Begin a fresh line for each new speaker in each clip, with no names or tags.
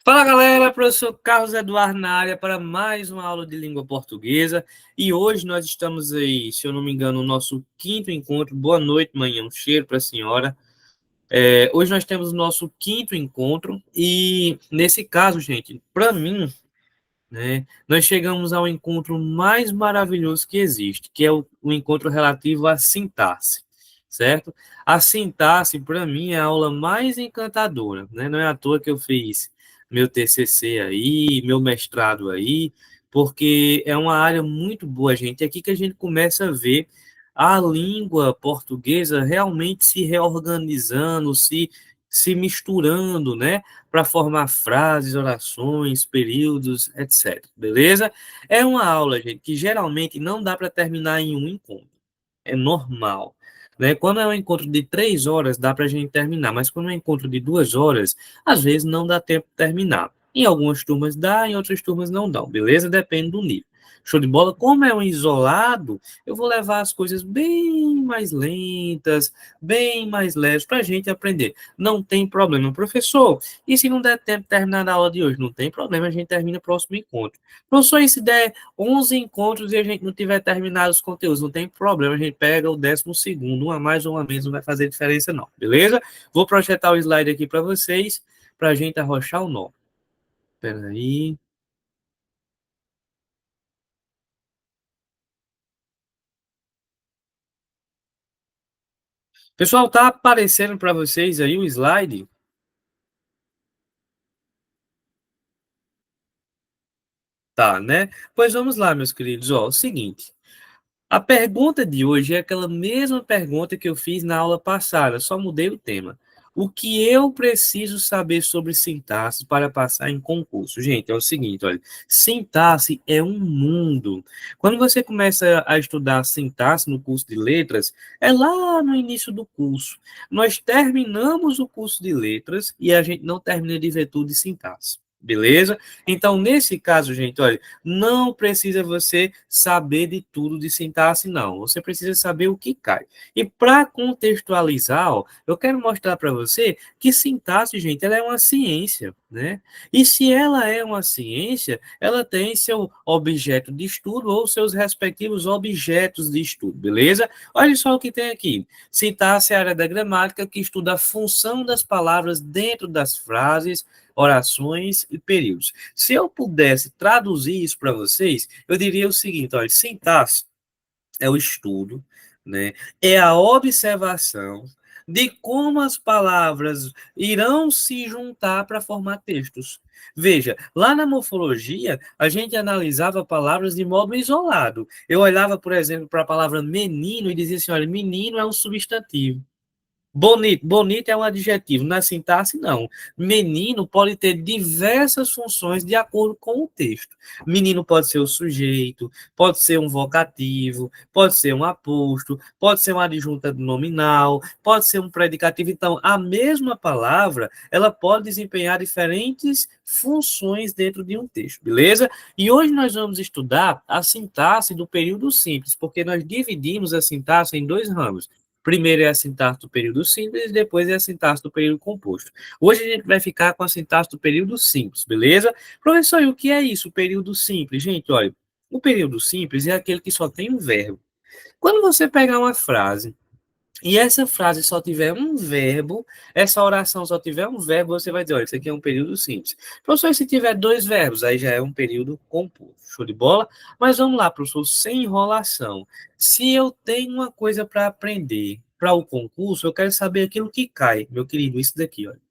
Fala galera, professor Carlos Eduardo na área para mais uma aula de língua portuguesa e hoje nós estamos aí, se eu não me engano, no nosso quinto encontro. Boa noite, manhã, um cheiro para a senhora. Hoje nós temos o nosso quinto encontro e nesse caso, gente, para mim, né, nós chegamos ao encontro mais maravilhoso que existe, que é o encontro relativo à sintaxe, certo? A sintaxe, para mim, é a aula mais encantadora, né? Não é à toa que eu fiz meu TCC aí, meu mestrado aí, porque é uma área muito boa, gente. É aqui que a gente começa a ver a língua portuguesa realmente se reorganizando, se misturando, né? Para formar frases, orações, períodos, etc. Beleza? É uma aula, gente, que geralmente não dá para terminar em um encontro. É normal. Né? Quando é um encontro de 3 horas, dá para a gente terminar, mas quando é um encontro de 2 horas, às vezes não dá tempo de terminar. Em algumas turmas dá, em outras turmas não dão, beleza? Depende do nível. Show de bola? Como é um isolado, eu vou levar as coisas bem mais lentas, bem mais leves para a gente aprender. Não tem problema, professor. E se não der tempo de terminar a aula de hoje? Não tem problema, a gente termina o próximo encontro. Professor, e se der 11 encontros e a gente não tiver terminado os conteúdos, não tem problema, a gente pega o 12º, um a mais ou um a menos, não vai fazer diferença não, beleza? Vou projetar o slide aqui para vocês, para a gente arrochar o nó. Espera aí. Pessoal, tá aparecendo para vocês aí o slide? Tá, né? Pois vamos lá, meus queridos. Ó, o seguinte, a pergunta de hoje é aquela mesma pergunta que eu fiz na aula passada, só mudei o tema. O que eu preciso saber sobre sintaxe para passar em concurso? Gente, é o seguinte, olha, sintaxe é um mundo. Quando você começa a estudar sintaxe no curso de letras, é lá no início do curso. Nós terminamos o curso de letras e a gente não termina de ver tudo de sintaxe. Beleza? Então, nesse caso, gente, olha, não precisa você saber de tudo de sintaxe, não. Você precisa saber o que cai. E para contextualizar, ó, eu quero mostrar para você que sintaxe, gente, ela é uma ciência, né? E se ela é uma ciência, ela tem seu objeto de estudo ou seus respectivos objetos de estudo, beleza? Olha só o que tem aqui. Sintaxe é a área da gramática que estuda a função das palavras dentro das frases, orações e períodos. Se eu pudesse traduzir isso para vocês, eu diria o seguinte: olha, sintaxe é o estudo, né? É a observação de como as palavras irão se juntar para formar textos. Veja, lá na morfologia, a gente analisava palavras de modo isolado. Eu olhava, por exemplo, para a palavra menino e dizia assim: olha, menino é um substantivo. Bonito, bonito é um adjetivo, na sintaxe não. Menino pode ter diversas funções de acordo com o texto. Menino pode ser o sujeito, pode ser um vocativo, pode ser um aposto, pode ser uma adjunta nominal, pode ser um predicativo. Então, a mesma palavra, ela pode desempenhar diferentes funções dentro de um texto, beleza? E hoje nós vamos estudar a sintaxe do período simples, porque nós dividimos a sintaxe em dois ramos. Primeiro é a sintaxe do período simples e depois é a sintaxe do período composto. Hoje a gente vai ficar com a sintaxe do período simples, beleza? Professor, e o que é isso, o período simples? Gente, olha, o período simples é aquele que só tem um verbo. Quando você pegar uma frase e essa frase só tiver um verbo, essa oração só tiver um verbo, você vai dizer, olha, isso aqui é um período simples. Professor, se tiver dois verbos, aí já é um período composto. Show de bola? Mas vamos lá, professor, sem enrolação. Se eu tenho uma coisa para aprender para o concurso, eu quero saber aquilo que cai, meu querido, isso daqui, olha.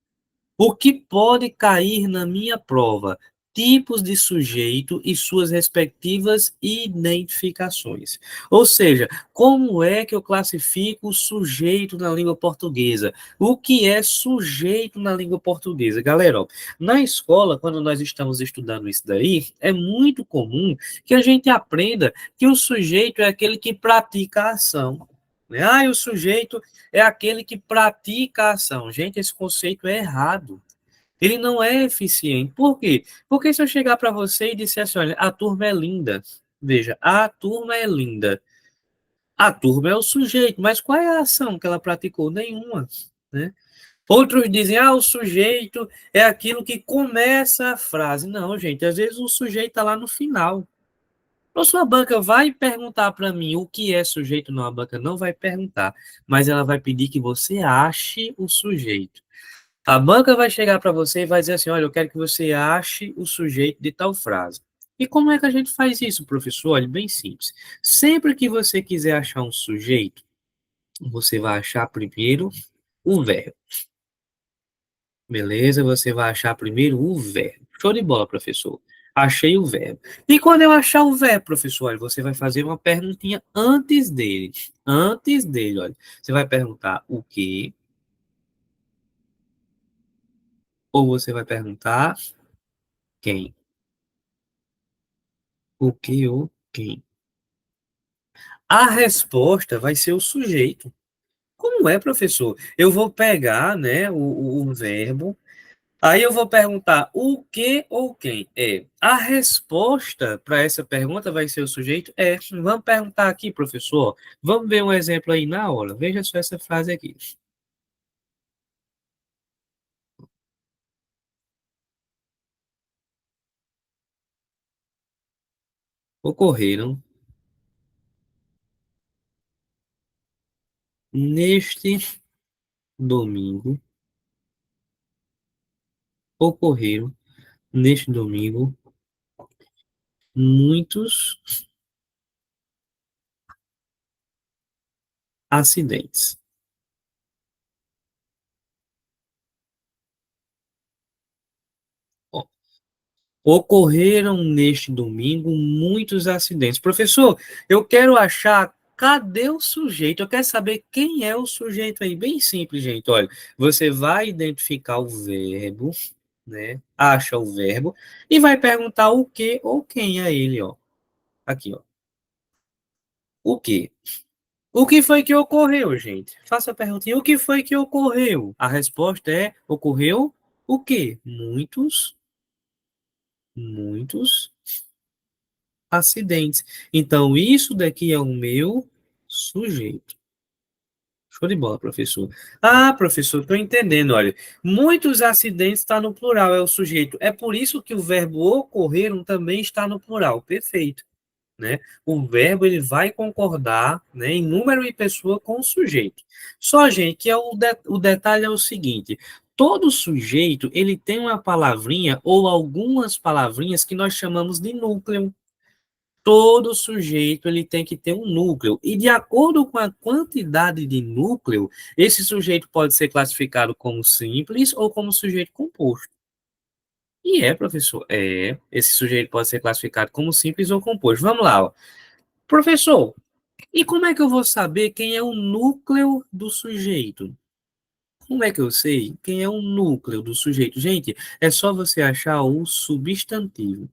O que pode cair na minha prova? Tipos de sujeito e suas respectivas identificações. Ou seja, como é que eu classifico o sujeito na língua portuguesa? O que é sujeito na língua portuguesa? Galera, ó, na escola, quando nós estamos estudando isso daí, é muito comum que a gente aprenda que o sujeito é aquele que pratica a ação. Né? Ah, e o sujeito é aquele que pratica a ação. Gente, esse conceito é errado. Ele não é eficiente. Por quê? Porque se eu chegar para você e disser assim, olha, a turma é linda. Veja, a turma é linda. A turma é o sujeito, mas qual é a ação que ela praticou? Nenhuma, né? Outros dizem, ah, o sujeito é aquilo que começa a frase. Não, gente, às vezes o sujeito está lá no final. Ou sua banca vai perguntar para mim o que é sujeito, não, a banca não vai perguntar, mas ela vai pedir que você ache o sujeito. A banca vai chegar para você e vai dizer assim, olha, eu quero que você ache o sujeito de tal frase. E como é que a gente faz isso, professor? Olha, bem simples. Sempre que você quiser achar um sujeito, você vai achar primeiro o verbo. Beleza? Você vai achar primeiro o verbo. Show de bola, professor. Achei o verbo. E quando eu achar o verbo, professor, olha, você vai fazer uma perguntinha antes dele. Antes dele, olha. Você vai perguntar o quê? Ou você vai perguntar quem? O que ou quem? A resposta vai ser o sujeito. Como é, professor? Eu vou pegar, né, o verbo. Aí eu vou perguntar o que ou quem? É. A resposta para essa pergunta vai ser o sujeito? É. Vamos perguntar aqui, professor. Vamos ver um exemplo aí na aula. Veja só essa frase aqui. Ocorreram neste domingo, ocorreram neste domingo muitos acidentes. Ó, ocorreram neste domingo muitos acidentes. Professor, eu quero achar cadê o sujeito? Eu quero saber quem é o sujeito aí. Bem simples, gente. Olha, você vai identificar o verbo, né? Acha o verbo e vai perguntar o que ou quem é ele, ó. Aqui, ó. O que? O que foi que ocorreu, gente? Faça a perguntinha. O que foi que ocorreu? A resposta é: ocorreu o quê? Muitos acidentes. Então, isso daqui é o meu sujeito. Show de bola, professor. Ah, professor, estou entendendo. Olha, muitos acidentes está no plural, é o sujeito. É por isso que o verbo ocorreram também está no plural. Perfeito. Né? O verbo ele vai concordar, né, em número e pessoa com o sujeito. Só, gente, que é o detalhe é o seguinte: todo sujeito ele tem uma palavrinha ou algumas palavrinhas que nós chamamos de núcleo. Todo sujeito ele tem que ter um núcleo. E de acordo com a quantidade de núcleo, esse sujeito pode ser classificado como simples ou como sujeito composto. E é, professor, esse sujeito pode ser classificado como simples ou composto. Vamos lá, ó. Professor, e como é que eu vou saber quem é o núcleo do sujeito? Como é que eu sei quem é o núcleo do sujeito? Gente, é só você achar o substantivo.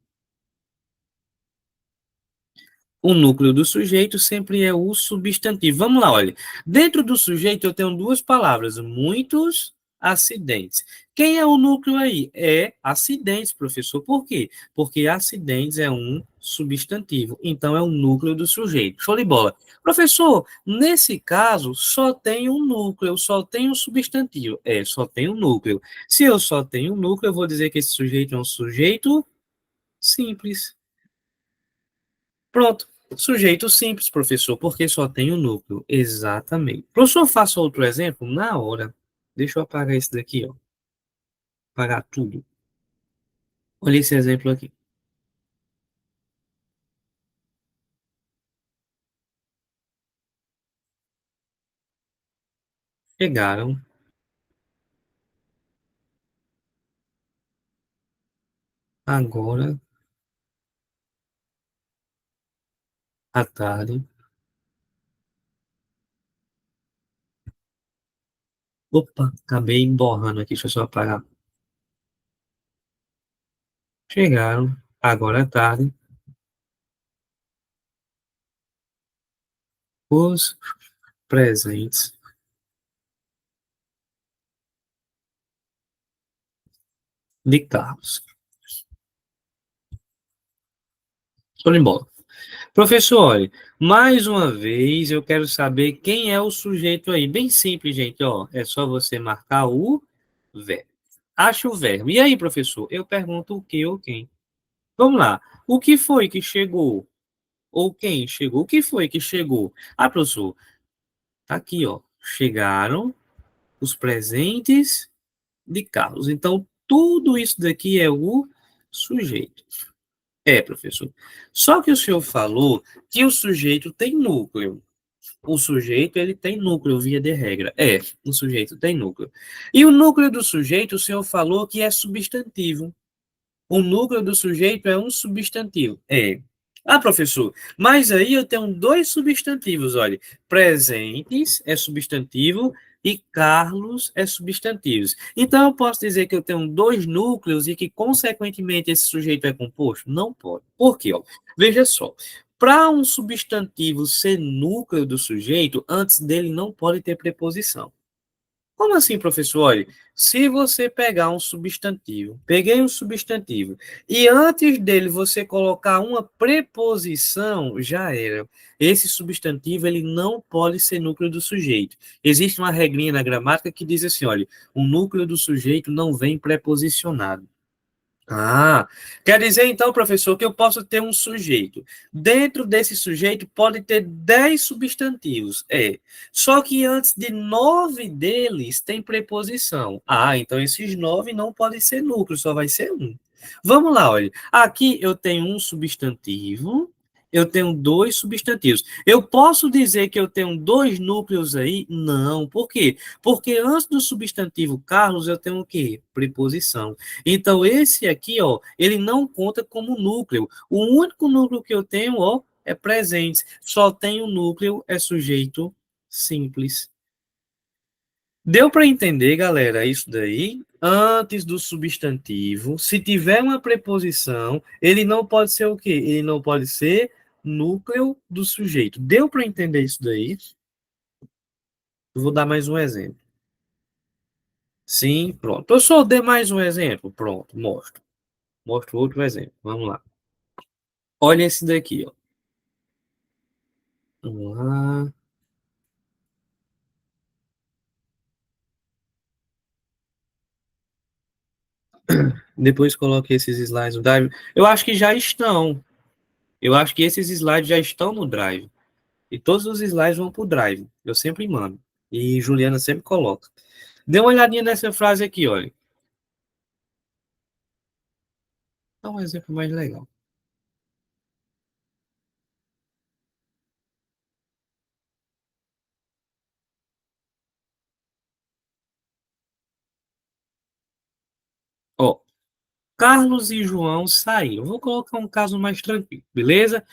O núcleo do sujeito sempre é o substantivo. Vamos lá, olha. Dentro do sujeito eu tenho duas palavras, muitos acidentes. Quem é o núcleo aí? É acidentes, professor. Por quê? Porque acidentes é um substantivo. Então é o núcleo do sujeito. Show de bola. Professor, nesse caso só tem um núcleo, só tem um substantivo. É, só tem um núcleo. Se eu só tenho um núcleo, eu vou dizer que esse sujeito é um sujeito simples. Pronto. Sujeito simples, professor, porque só tem o núcleo. Exatamente. Professor, faça outro exemplo na hora. Deixa eu apagar esse daqui, ó. Apagar tudo. Olha esse exemplo aqui. Chegaram agora à tarde. Opa, acabei borrando aqui. Deixa eu só apagar. Chegaram agora à tarde os presentes de Carlos. Show de bola. Professor, olha, mais uma vez eu quero saber quem é o sujeito aí. Bem simples, gente, ó. É só você marcar o verbo. Acha o verbo. E aí, professor? Eu pergunto o que ou quem. Vamos lá. O que foi que chegou? Ou quem chegou? O que foi que chegou? Ah, professor, tá aqui, ó. Chegaram os presentes de Carlos. Então, tudo isso daqui é o sujeito. É, professor. Só que o senhor falou que o sujeito tem núcleo. O sujeito, ele tem núcleo, via de regra. É, o sujeito tem núcleo. E o núcleo do sujeito, o senhor falou que é substantivo. O núcleo do sujeito é um substantivo. É. Ah, professor, mas aí eu tenho dois substantivos, olha. Presentes é substantivo e Carlos é substantivo. Então eu posso dizer que eu tenho dois núcleos e que, consequentemente, esse sujeito é composto? Não pode. Por quê? Ó? Veja só. Para um substantivo ser núcleo do sujeito, antes dele não pode ter preposição. Como assim, professor? Olha, se você pegar um substantivo, peguei um substantivo, e antes dele você colocar uma preposição, já era. Esse substantivo, ele não pode ser núcleo do sujeito. Existe uma regrinha na gramática que diz assim, olha, o núcleo do sujeito não vem preposicionado. Ah, quer dizer então, professor, que eu posso ter um sujeito. Dentro desse sujeito pode ter 10 substantivos. É. Só que antes de 9 deles tem preposição. Ah, então esses 9 não podem ser núcleos, só vai ser um. Vamos lá, olha. Aqui eu tenho um substantivo, eu tenho dois substantivos. Eu posso dizer que eu tenho dois núcleos aí? Não. Por quê? Porque antes do substantivo Carlos eu tenho o quê? Preposição. Então, esse aqui, ó, ele não conta como núcleo. O único núcleo que eu tenho, ó, é presente. Só tem o núcleo, é sujeito simples. Deu para entender, galera, isso daí? Antes do substantivo, se tiver uma preposição, ele não pode ser o quê? Ele não pode ser núcleo do sujeito. Deu para entender isso daí? Eu vou dar mais um exemplo. Sim, pronto. Eu só dei mais um exemplo. Pronto, mostro. Mostro outro exemplo. Vamos lá. Olha esse daqui, ó. Vamos lá. Depois coloque esses slides no Drive. Eu acho que já estão. Eu acho que esses slides já estão no Drive. E todos os slides vão para o Drive. Eu sempre mando. E Juliana sempre coloca. Dê uma olhadinha nessa frase aqui, olha. Dá um exemplo mais legal. Ó, Carlos e João saíram. Vou colocar um caso mais tranquilo, beleza?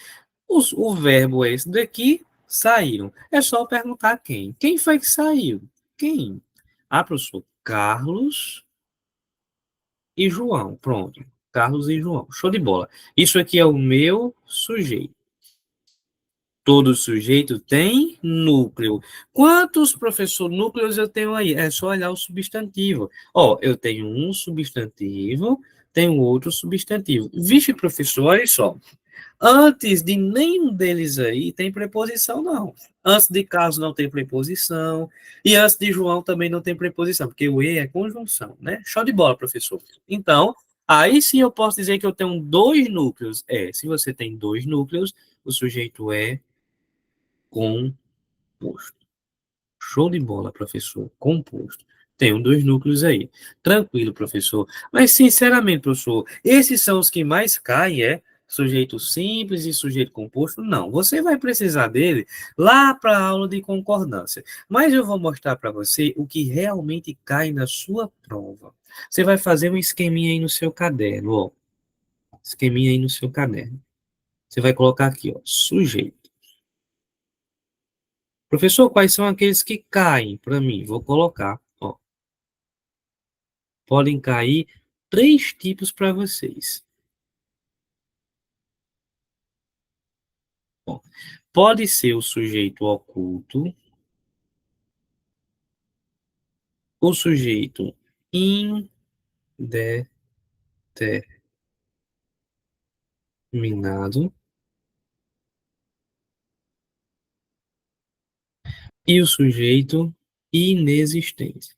O verbo é esse daqui, saíram. É só perguntar quem. Quem foi que saiu? Quem? Ah, professor, Carlos e João. Pronto. Carlos e João. Show de bola. Isso aqui é o meu sujeito. Todo sujeito tem núcleo. Quantos, professor, núcleos eu tenho aí? É só olhar o substantivo. Ó, eu tenho um substantivo, tenho outro substantivo. Vixe, professor, olha só. Antes de nenhum deles aí tem preposição, não. Antes de Carlos não tem preposição. E antes de João também não tem preposição, porque o E é conjunção, né? Show de bola, professor. Então, aí sim eu posso dizer que eu tenho dois núcleos. É, se você tem dois núcleos, o sujeito é composto. Show de bola, professor. Composto. Tenho dois núcleos aí. Tranquilo, professor. Mas, sinceramente, professor, esses são os que mais caem, é? Sujeito simples e sujeito composto? Não. Você vai precisar dele lá para a aula de concordância. Mas eu vou mostrar para você o que realmente cai na sua prova. Você vai fazer um esqueminha aí no seu caderno, ó. Esqueminha aí no seu caderno. Você vai colocar aqui, ó, sujeito. Professor, quais são aqueles que caem para mim? Vou colocar, ó. Podem cair três tipos para vocês. Ó, pode ser o sujeito oculto, o sujeito indeterminado e o sujeito inexistente.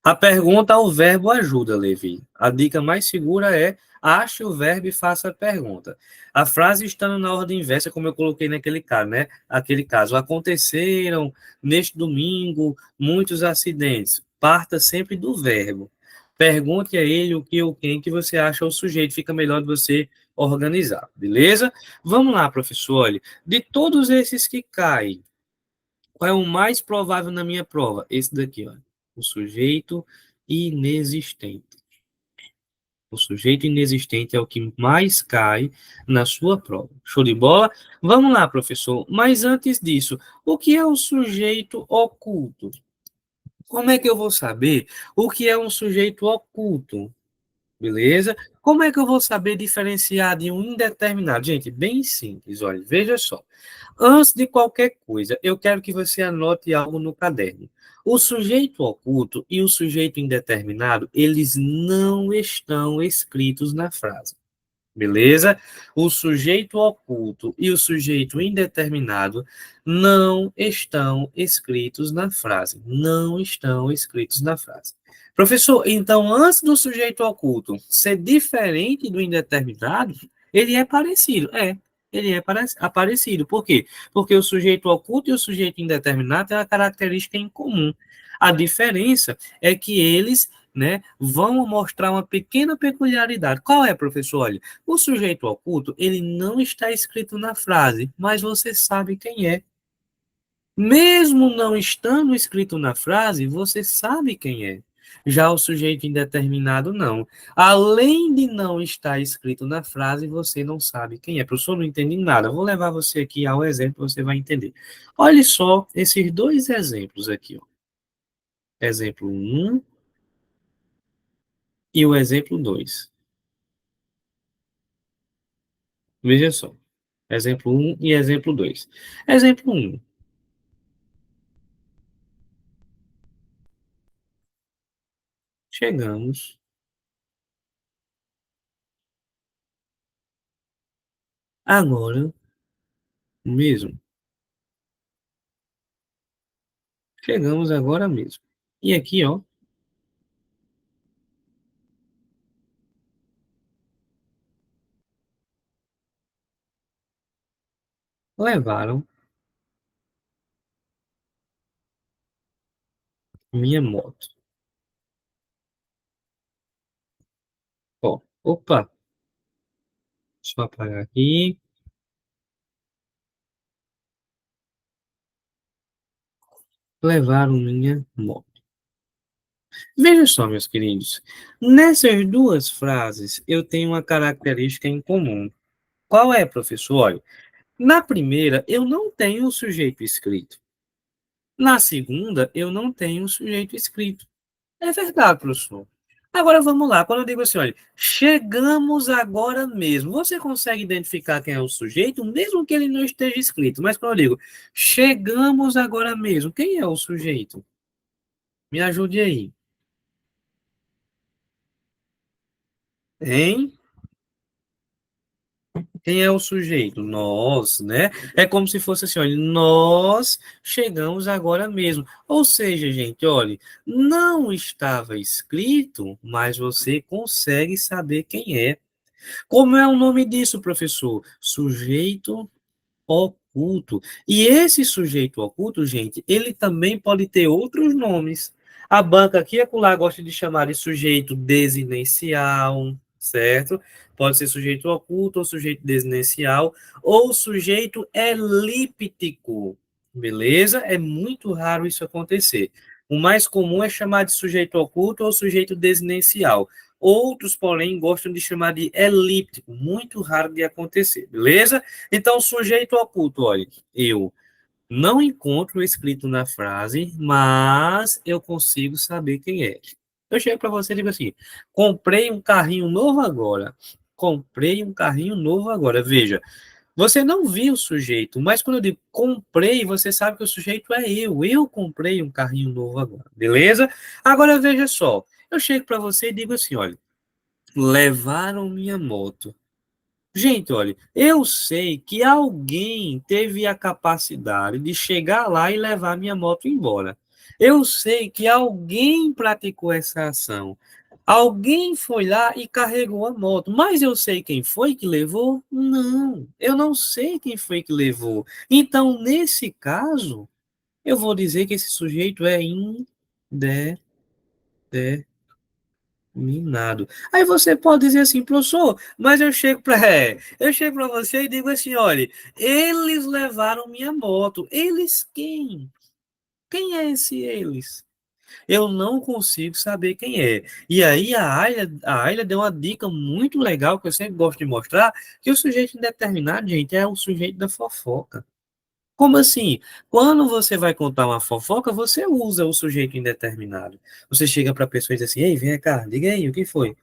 A pergunta ao verbo ajuda, Levi. A dica mais segura é ache o verbo e faça a pergunta. A frase estando na ordem inversa, como eu coloquei naquele caso, né? Aquele caso, aconteceram neste domingo muitos acidentes. Parta sempre do verbo. Pergunte a ele o que ou quem que você acha o sujeito. Fica melhor de você organizar, beleza? Vamos lá, professor. Olha, de todos esses que caem, qual é o mais provável na minha prova? Esse daqui, ó. O sujeito inexistente. O sujeito inexistente é o que mais cai na sua prova. Show de bola? Vamos lá, professor. Mas antes disso, o que é o sujeito oculto? Como é que eu vou saber o que é um sujeito oculto? Beleza? Como é que eu vou saber diferenciar de um indeterminado? Gente, bem simples, olha, veja só. Antes de qualquer coisa, eu quero que você anote algo no caderno. O sujeito oculto e o sujeito indeterminado, eles não estão escritos na frase. Beleza? O sujeito oculto e o sujeito indeterminado não estão escritos na frase. Não estão escritos na frase. Professor, então, antes do sujeito oculto ser diferente do indeterminado, ele é parecido. Ele é parecido. Por quê? Porque o sujeito oculto e o sujeito indeterminado têm uma característica em comum. A diferença é que eles, né, vão mostrar uma pequena peculiaridade. Qual é, professor? Olha, o sujeito oculto, ele não está escrito na frase, mas você sabe quem é. Mesmo não estando escrito na frase, você sabe quem é. Já o sujeito indeterminado, não. Além de não estar escrito na frase, você não sabe quem é. Professor, não entendi nada. Vou levar você aqui ao exemplo, você vai entender. Olhe só esses dois exemplos aqui. Ó. Exemplo um e o exemplo 2. Veja só. Exemplo um e exemplo 2. Exemplo um. Chegamos agora mesmo. Chegamos agora mesmo. E aqui, ó, levaram minha moto. Ó, opa, deixa eu apagar aqui. Levaram minha moto. Veja só, meus queridos. Nessas duas frases, eu tenho uma característica em comum. Qual é, professor? Olha, na primeira, eu não tenho o sujeito escrito. Na segunda, eu não tenho o sujeito escrito. É verdade, professor. Agora vamos lá. Quando eu digo assim, olha, chegamos agora mesmo. Você consegue identificar quem é o sujeito, mesmo que ele não esteja escrito. Mas quando eu digo chegamos agora mesmo, quem é o sujeito? Me ajude aí. Hein? Quem é o sujeito? Nós, né? É como se fosse assim, olha, nós chegamos agora mesmo. Ou seja, gente, olha, não estava escrito, mas você consegue saber quem é. Como é o nome disso, professor? Sujeito oculto. E esse sujeito oculto, gente, ele também pode ter outros nomes. A banca aqui e acolá gosta de chamar de sujeito desinencial, certo? Pode ser sujeito oculto ou sujeito desinencial, ou sujeito elíptico, beleza? É muito raro isso acontecer. O mais comum é chamar de sujeito oculto ou sujeito desinencial. Outros, porém, gostam de chamar de elíptico, muito raro de acontecer, beleza? Então, sujeito oculto, olha, eu não encontro escrito na frase, mas eu consigo saber quem é. Eu chego para você e digo assim: comprei um carrinho novo agora. Comprei um carrinho novo agora. Veja, você não viu o sujeito, mas quando eu digo comprei, você sabe que o sujeito é eu. Eu comprei um carrinho novo agora, beleza? Agora veja só, eu chego para você e digo assim: olha, levaram minha moto. Gente, olha, eu sei que alguém teve a capacidade de chegar lá e levar minha moto embora. Eu sei que alguém praticou essa ação. Alguém foi lá e carregou a moto, mas eu sei quem foi que levou? Não, eu não sei quem foi que levou. Então, nesse caso, eu vou dizer que esse sujeito é indeterminado. Aí você pode dizer assim, professor, mas eu chego para você e digo assim, olha, eles levaram minha moto. Eles quem? Quem é esse eles? Eu não consigo saber quem é. E aí a Ayla deu uma dica muito legal que eu sempre gosto de mostrar, que o sujeito indeterminado, gente, é o sujeito da fofoca. Como assim? Quando você vai contar uma fofoca, você usa o sujeito indeterminado. Você chega para a pessoa e diz assim: Ei, vem cá, diga aí, o que foi?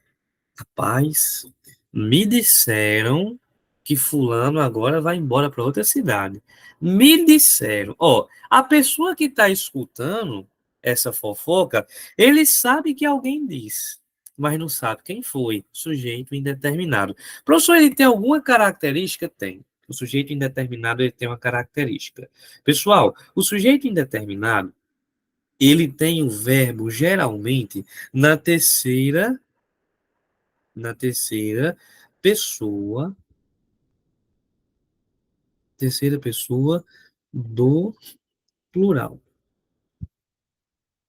Rapaz, me disseram que fulano agora vai embora para outra cidade. Me disseram, ó, a pessoa que está escutando essa fofoca, ele sabe que alguém disse, mas não sabe quem foi, sujeito indeterminado. Professor, ele tem alguma característica? Tem. O sujeito indeterminado, ele tem uma característica. Pessoal, o sujeito indeterminado, ele tem o verbo geralmente na terceira pessoa, terceira pessoa do plural.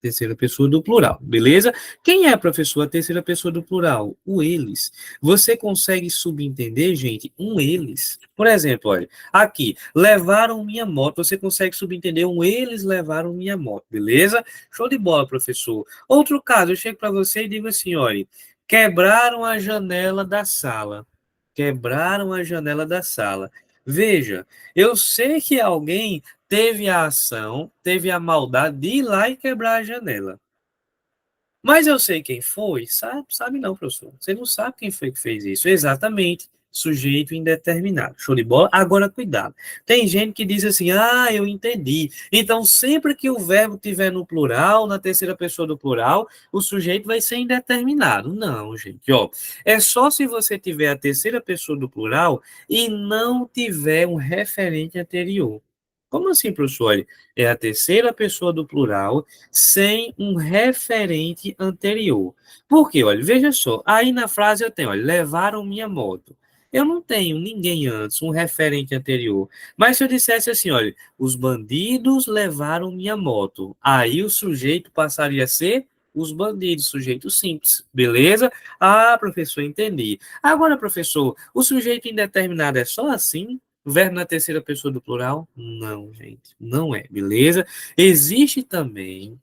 Terceira pessoa do plural, beleza? Quem é, professor, a terceira pessoa do plural? O eles. Você consegue subentender, gente, um eles. Por exemplo, olha, aqui, levaram minha moto. Você consegue subentender um eles levaram minha moto, beleza? Show de bola, professor. Outro caso, eu chego para você e digo assim, olha, quebraram a janela da sala. Quebraram a janela da sala. Veja, eu sei que alguém teve a ação, teve a maldade de ir lá e quebrar a janela. Mas eu sei quem foi? Sabe não, professor. Você não sabe quem foi que fez isso. Exatamente. Sujeito indeterminado. Show de bola? Agora, cuidado. Tem gente que diz assim, eu entendi. Então, sempre que o verbo tiver no plural, na terceira pessoa do plural, o sujeito vai ser indeterminado. Não, gente. Ó, é só se você tiver a terceira pessoa do plural e não tiver um referente anterior. Como assim, professor? Olha, é a terceira pessoa do plural sem um referente anterior. Por quê? Olha, veja só, aí na frase eu tenho, olha, levaram minha moto. Eu não tenho ninguém antes, um referente anterior. Mas se eu dissesse assim, olha, os bandidos levaram minha moto, aí o sujeito passaria a ser os bandidos, sujeito simples, beleza? Ah, professor, entendi. Agora, professor, o sujeito indeterminado é só assim? Verbo na terceira pessoa do plural? Não, gente, não é, beleza? Existe também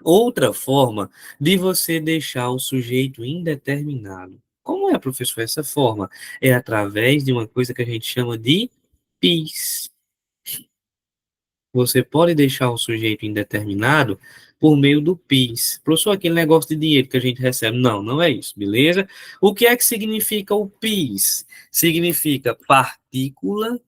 outra forma de você deixar o sujeito indeterminado. Como é, professor, essa forma? É através de uma coisa que a gente chama de PIS. Você pode deixar o sujeito indeterminado por meio do PIS. Professor, aquele negócio de dinheiro que a gente recebe. Não, não é isso, beleza? O que é que significa o PIS? Significa partícula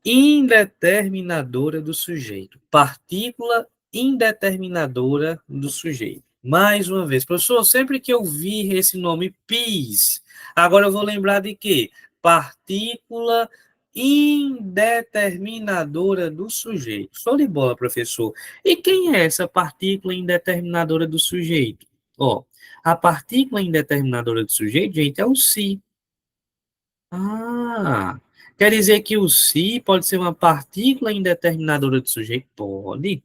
indeterminadora do sujeito. Partícula indeterminadora do sujeito. Mais uma vez, professor, sempre que eu vi esse nome PIS, agora eu vou lembrar de quê? Partícula indeterminadora do sujeito. Show de bola, professor. E quem é essa partícula indeterminadora do sujeito? Ó, a partícula indeterminadora do sujeito, gente, é o si. Ah, quer dizer que o si pode ser uma partícula indeterminadora do sujeito? Pode,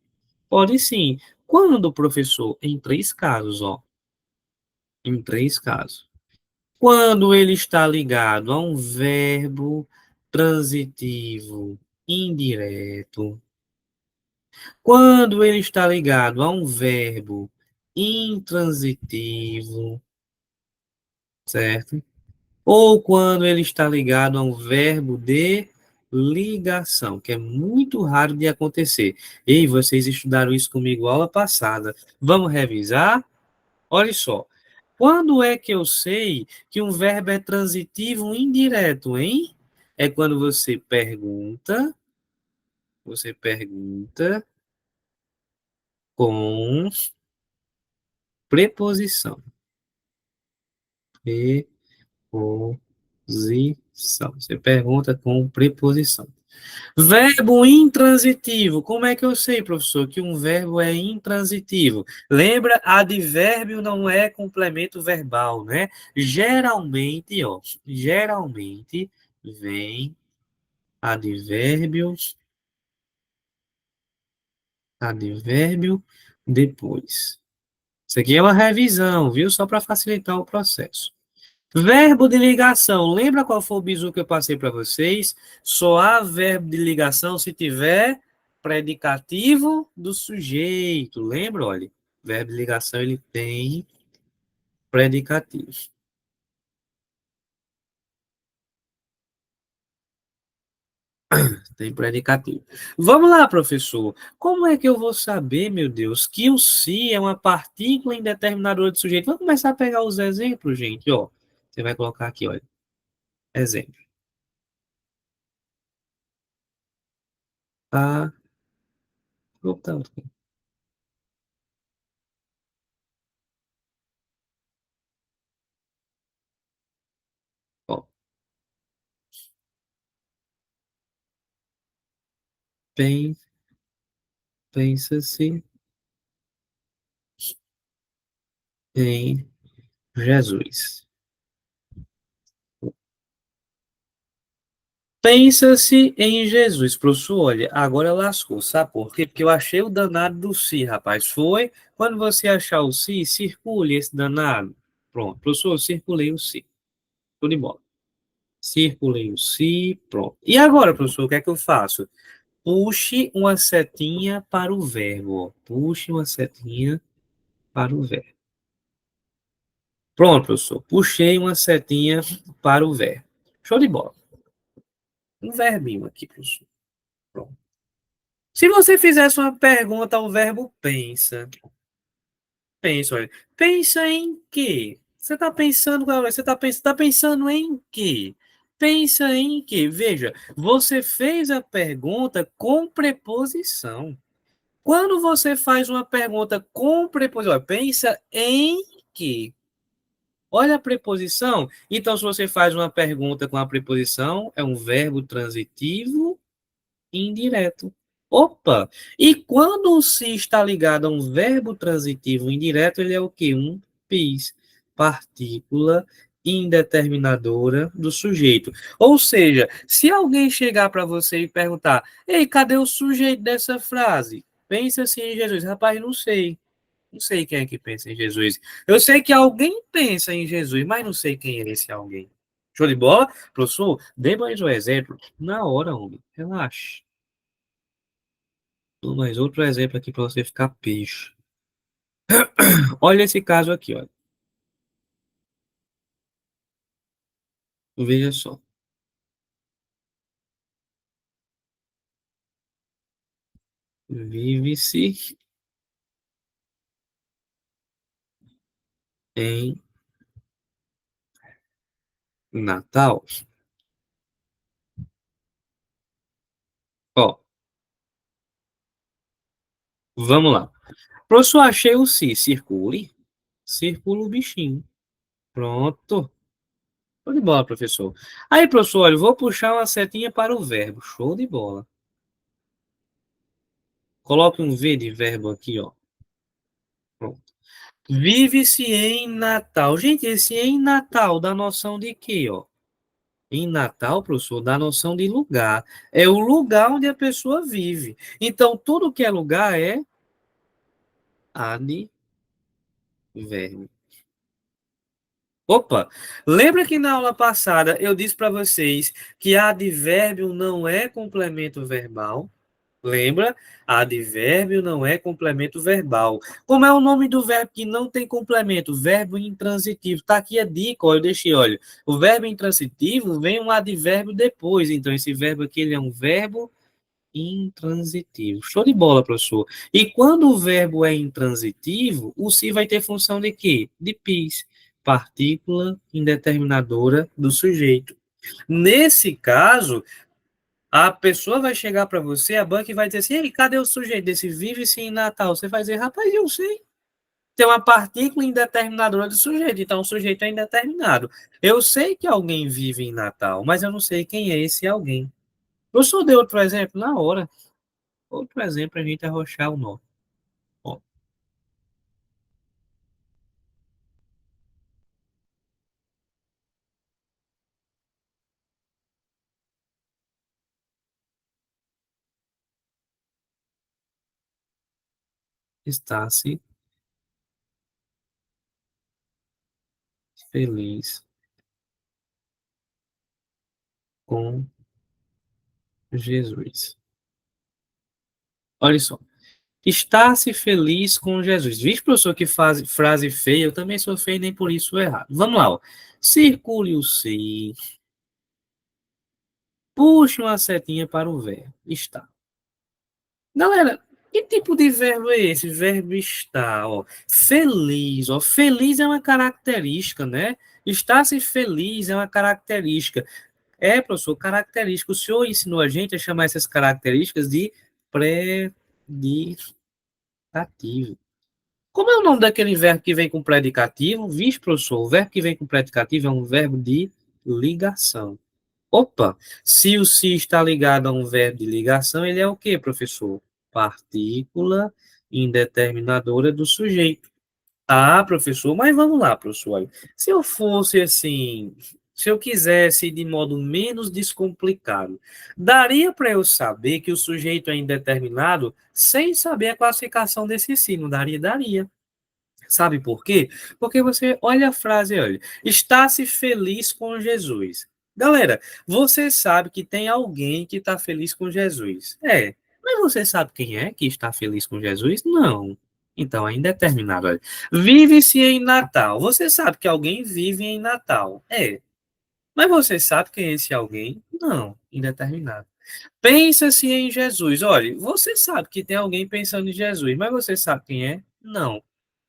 pode sim. Quando, professor? Em três casos, ó. Em três casos. Quando ele está ligado a um verbo transitivo indireto. Quando ele está ligado a um verbo intransitivo, certo? Ou quando ele está ligado a um verbo de ligação, que é muito raro de acontecer. Ei, vocês estudaram isso comigo aula passada. Vamos revisar? Olha só. Quando é que eu sei que um verbo é transitivo indireto, hein? É quando você pergunta com preposição. Preposição. Você pergunta com preposição. Verbo intransitivo. Como é que eu sei, professor, que um verbo é intransitivo? Lembra, advérbio não é complemento verbal, né? Geralmente vem advérbios, advérbio depois. Isso aqui é uma revisão, viu? Só para facilitar o processo. Verbo de ligação. Lembra qual foi o bizu que eu passei para vocês? Só há verbo de ligação se tiver predicativo do sujeito. Lembra? Olha, verbo de ligação ele tem predicativo. Tem predicativo. Vamos lá, professor. Como é que eu vou saber, meu Deus, que o se é uma partícula indeterminadora de sujeito? Vamos começar a pegar os exemplos, gente. Ó, você vai colocar aqui, olha. Exemplo. Tá. Voltando. Ó, pen, pensa-se em Jesus. Pensa-se em Jesus. Professor, olha, agora lascou, sabe por quê? Porque eu achei o danado do si, rapaz. Foi quando você achar o si, circule esse danado. Pronto, professor, eu circulei o si. Tudo de bola. Circulei o si, pronto. E agora, professor, o que é que eu faço? Puxe uma setinha para o verbo. Ó. Puxe uma setinha para o verbo. Pronto, professor. Puxei uma setinha para o verbo. Show de bola. Um verbinho aqui, professor. Pronto. Se você fizesse uma pergunta ao verbo pensa, pensa, olha, pensa em quê? Você está pensando, tá pensando em quê? Pensa em quê? Veja, você fez a pergunta com preposição. Quando você faz uma pergunta com preposição, olha, pensa em quê? Olha a preposição. Então, se você faz uma pergunta com a preposição, é um verbo transitivo indireto. Opa! E quando o se está ligado a um verbo transitivo indireto, ele é o quê? Um PIS, partícula indeterminadora do sujeito. Ou seja, se alguém chegar para você e perguntar: Ei, cadê o sujeito dessa frase? Pensa assim em Jesus. Rapaz, não sei. Não sei quem é que pensa em Jesus. Eu sei que alguém pensa em Jesus, mas não sei quem é esse alguém. Show de bola? Professor, dê mais um exemplo. Na hora, homem. Relaxa. Dou mais outro exemplo aqui para você ficar peixe. Olha esse caso aqui, olha. Veja só. Vive-se em Natal. Ó, vamos lá. Professor, achei o si. Circule. Circula o bichinho. Pronto. Show de bola, professor. Aí, professor, olha, eu vou puxar uma setinha para o verbo. Show de bola. Coloque um V de verbo aqui, ó. Pronto. Vive-se em Natal. Gente, esse em Natal dá noção de quê, ó? Em Natal, professor, dá noção de lugar. É o lugar onde a pessoa vive. Então, tudo que é lugar é advérbio. Opa, lembra que na aula passada eu disse para vocês que advérbio não é complemento verbal? Lembra? Advérbio não é complemento verbal. Como é o nome do verbo que não tem complemento? Verbo intransitivo. Tá aqui a dica, olha, eu deixei, olha. O verbo intransitivo vem um advérbio depois. Então, esse verbo aqui ele é um verbo intransitivo. Show de bola, professor. E quando o verbo é intransitivo, o se vai ter função de quê? De PIS, partícula indeterminadora do sujeito. Nesse caso, a pessoa vai chegar para você, a banca, e vai dizer assim: Ei, cadê o sujeito desse vive-se em Natal? Você vai dizer: Rapaz, eu sei. Tem uma partícula indeterminadora do sujeito, então o sujeito é indeterminado. Eu sei que alguém vive em Natal, mas eu não sei quem é esse alguém. Professor, deu outro exemplo na hora. Outro exemplo, a gente arrochar o nó. Ó, está-se feliz com Jesus. Olha só. Está-se feliz com Jesus. Vixe, professor, que frase feia. Eu também sou feio, nem por isso errado. Vamos lá. Ó. Circule o se. Puxe uma setinha para o verbo. Está. Galera, que tipo de verbo é esse? Verbo está, ó. Feliz, ó. Feliz é uma característica, né? Está-se feliz é uma característica. É, professor, característica. O senhor ensinou a gente a chamar essas características de predicativo. Como é o nome daquele verbo que vem com predicativo? Vixe, professor, o verbo que vem com predicativo é um verbo de ligação. Opa, se o se está ligado a um verbo de ligação, ele é o quê, professor? Partícula indeterminadora do sujeito. Ah, professor, mas vamos lá, professor. Se eu fosse assim, se eu quisesse de modo menos descomplicado, daria para eu saber que o sujeito é indeterminado sem saber a classificação desse si, não daria? Daria. Sabe por quê? Porque você olha a frase, olha, está-se feliz com Jesus. Galera, você sabe que tem alguém que está feliz com Jesus. É, mas você sabe quem é que está feliz com Jesus? Não. Então, é indeterminado. Olha. Vive-se em Natal. Você sabe que alguém vive em Natal. É. Mas você sabe quem é esse alguém? Não. Indeterminado. Pensa-se em Jesus. Olha, você sabe que tem alguém pensando em Jesus, mas você sabe quem é? Não.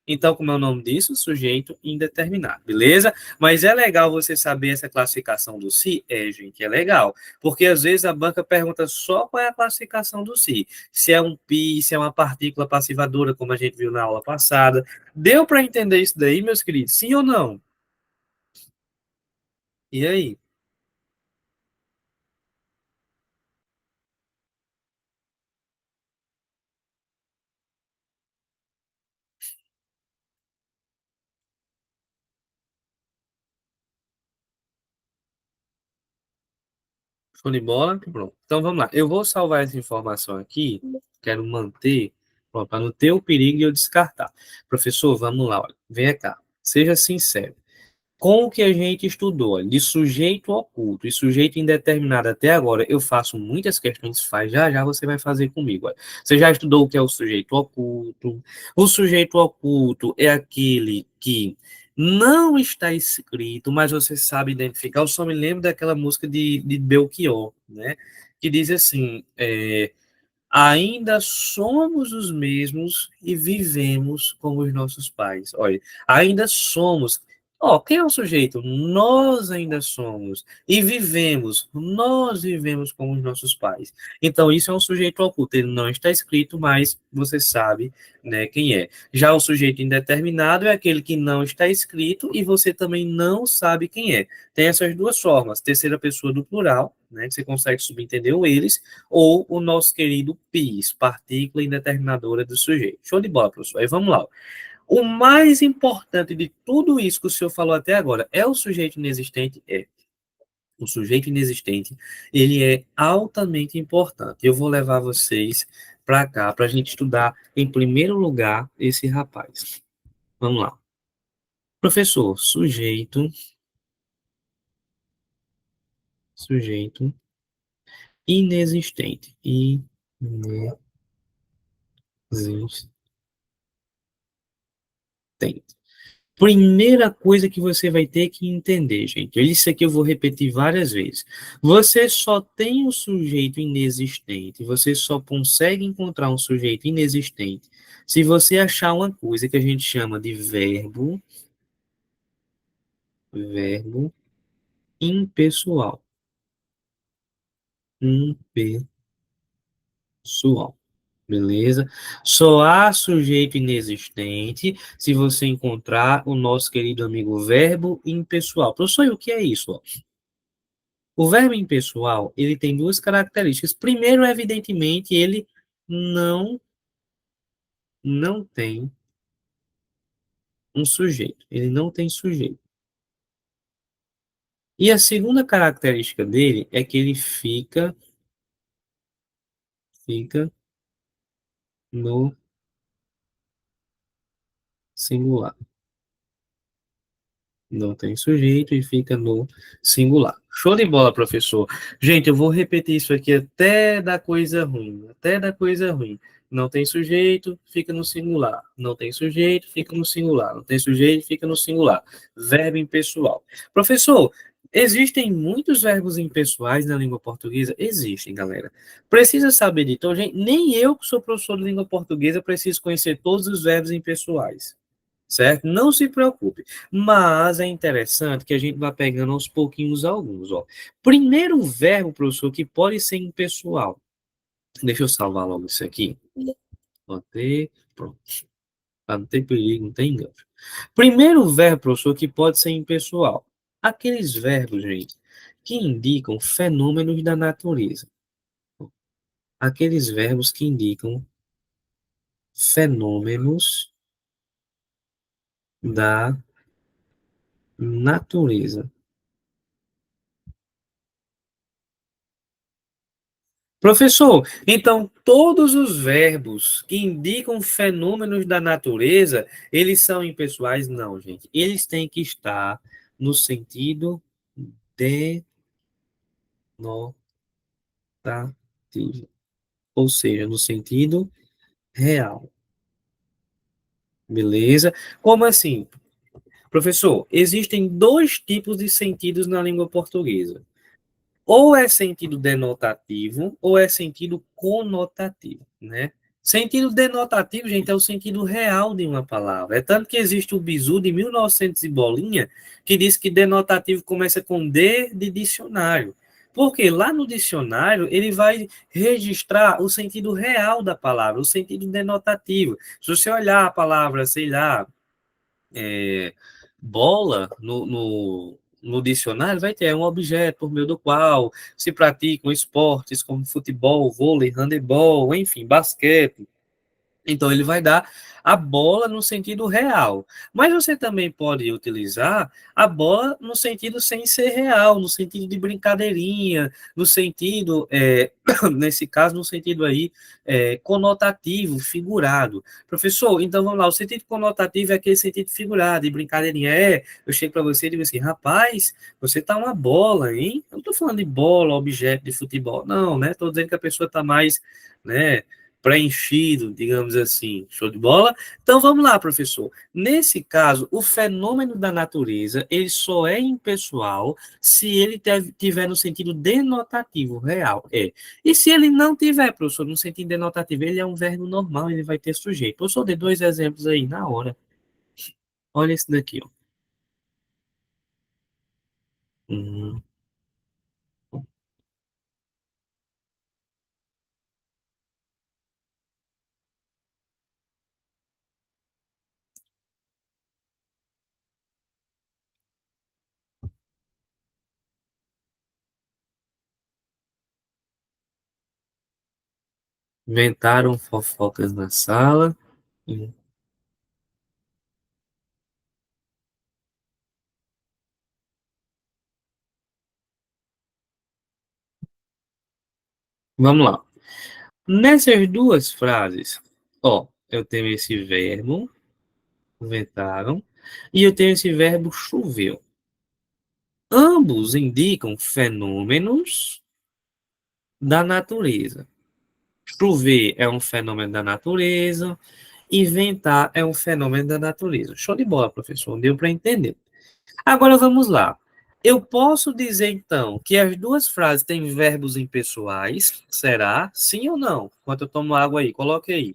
Então, como é o nome disso? Sujeito indeterminado, beleza? Mas é legal você saber essa classificação do si? É, gente, é legal. Porque às vezes a banca pergunta só qual é a classificação do si. Se é um pi, se é uma partícula passivadora, como a gente viu na aula passada. Deu para entender isso daí, meus queridos? Sim ou não? E aí? Show de bola? Pronto. Então vamos lá. Eu vou salvar essa informação aqui. Quero manter, para não ter o perigo de eu descartar. Professor, vamos lá. Olha. Venha cá. Seja sincero. Com o que a gente estudou, olha, de sujeito oculto e sujeito indeterminado até agora, eu faço muitas questões, faz já já você vai fazer comigo. Olha. Você já estudou o que é o sujeito oculto? O sujeito oculto é aquele que não está escrito, mas você sabe identificar. Eu só me lembro daquela música de Belchior, né? Que diz assim: ainda somos os mesmos e vivemos como os nossos pais. Olha, ainda somos. Ó, quem é o sujeito? Nós ainda somos. E vivemos. Nós vivemos como os nossos pais. Então, isso é um sujeito oculto. Ele não está escrito, mas você sabe, né, quem é. Já o sujeito indeterminado é aquele que não está escrito e você também não sabe quem é. Tem essas duas formas. Terceira pessoa do plural, né, que você consegue subentender o eles, ou o nosso querido PIS, partícula indeterminadora do sujeito. Show de bola, professor. Aí vamos lá. O mais importante de tudo isso que o senhor falou até agora é o sujeito inexistente? É. O sujeito inexistente, ele é altamente importante. Eu vou levar vocês para cá, para a gente estudar, em primeiro lugar, esse rapaz. Vamos lá. Professor, sujeito inexistente. Inexistente. Primeira coisa que você vai ter que entender, gente. Isso aqui eu vou repetir várias vezes. Você só tem um sujeito inexistente, você só consegue encontrar um sujeito inexistente se você achar uma coisa que a gente chama de verbo impessoal. Impessoal. Beleza? Só há sujeito inexistente se você encontrar o nosso querido amigo verbo impessoal. Professor, e o que é isso? Ó? O verbo impessoal, ele tem duas características. Primeiro, evidentemente, ele não, não tem um sujeito. Ele não tem sujeito. E a segunda característica dele é que ele fica no singular. Não tem sujeito e fica no singular. Show de bola, professor. Gente, eu vou repetir isso aqui até dar coisa ruim. Até dar coisa ruim. Não tem sujeito, fica no singular. Não tem sujeito, fica no singular. Não tem sujeito, fica no singular. Verbo impessoal. Professor, existem muitos verbos impessoais na língua portuguesa? Existem, galera. Precisa saber de então, gente, nem eu que sou professor de língua portuguesa preciso conhecer todos os verbos impessoais, certo? Não se preocupe. Mas é interessante que a gente vai pegando aos pouquinhos alguns, ó. Primeiro verbo, professor, que pode ser impessoal. Deixa eu salvar logo isso aqui. Botei, pronto. Para não ter perigo, não tem engano. Primeiro verbo, professor, que pode ser impessoal. Aqueles verbos, gente, que indicam fenômenos da natureza. Aqueles verbos que indicam fenômenos da natureza. Professor, então todos os verbos que indicam fenômenos da natureza, eles são impessoais? Não, gente. Eles têm que estar no sentido denotativo, ou seja, no sentido real. Beleza? Como assim? Professor, existem dois tipos de sentidos na língua portuguesa. Ou é sentido denotativo ou é sentido conotativo, né? Sentido denotativo, gente, é o sentido real de uma palavra. É tanto que existe o bizu de 1900 e bolinha que diz que denotativo começa com D de dicionário. Porque lá no dicionário ele vai registrar o sentido real da palavra, o sentido denotativo. Se você olhar a palavra, sei lá, é, bola no dicionário vai ter um objeto por meio do qual se praticam esportes como futebol, vôlei, handebol, enfim, basquete. Então, ele vai dar a bola no sentido real. Mas você também pode utilizar a bola no sentido sem ser real, no sentido de brincadeirinha, no sentido, nesse caso, no sentido aí, conotativo, figurado. Professor, então vamos lá, o sentido conotativo é aquele sentido figurado, de brincadeirinha. Eu chego para você e digo assim, rapaz, você tá uma bola, hein? Eu não tô falando de bola, objeto de futebol, não, né? Tô dizendo que a pessoa tá mais, né, preenchido, digamos assim. Show de bola? Então vamos lá, professor. Nesse caso, o fenômeno da natureza, ele só é impessoal se ele tiver no sentido denotativo, real. É. E se ele não tiver, professor, no sentido denotativo, ele é um verbo normal, ele vai ter sujeito. Professor, dei dois exemplos aí na hora. Olha esse daqui, ó. Hum, inventaram fofocas na sala. Hum, Vamos lá. Nessas duas frases, ó, eu tenho esse verbo, inventaram, e eu tenho esse verbo choveu. Ambos indicam fenômenos da natureza. Chover é um fenômeno da natureza, inventar é um fenômeno da natureza. Show de bola, professor, deu para entender. Agora vamos lá. Eu posso dizer então que as duas frases têm verbos impessoais? Será? Sim ou não? Enquanto eu tomo água aí, coloque aí.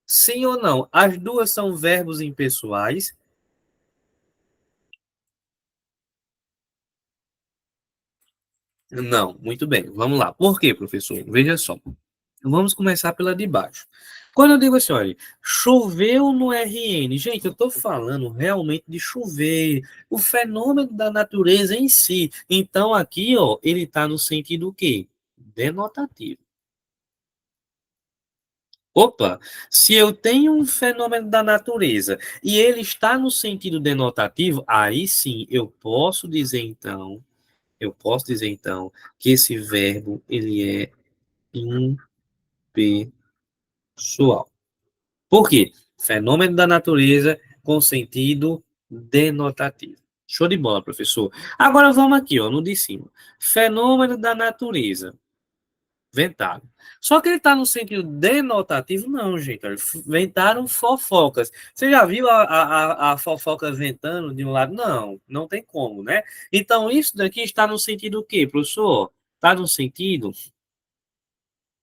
Sim ou não? As duas são verbos impessoais? Não, muito bem. Vamos lá. Por quê, professor? Veja só. Vamos começar pela de baixo. Quando eu digo assim, olha, choveu no RN, gente, eu estou falando realmente de chover, o fenômeno da natureza em si. Então, aqui, ó, ele está no sentido o quê? Denotativo. Opa, se eu tenho um fenômeno da natureza e ele está no sentido denotativo, aí sim eu posso dizer então que esse verbo ele é impessoal. Por quê? Fenômeno da natureza com sentido denotativo. Show de bola, professor. Agora vamos aqui, ó, no de cima. Fenômeno da natureza. Ventado. Só que ele está no sentido denotativo, não, gente. Ventaram fofocas. Você já viu a fofoca ventando de um lado? Não, não tem como, né? Então, isso daqui está no sentido o quê, professor? Está no sentido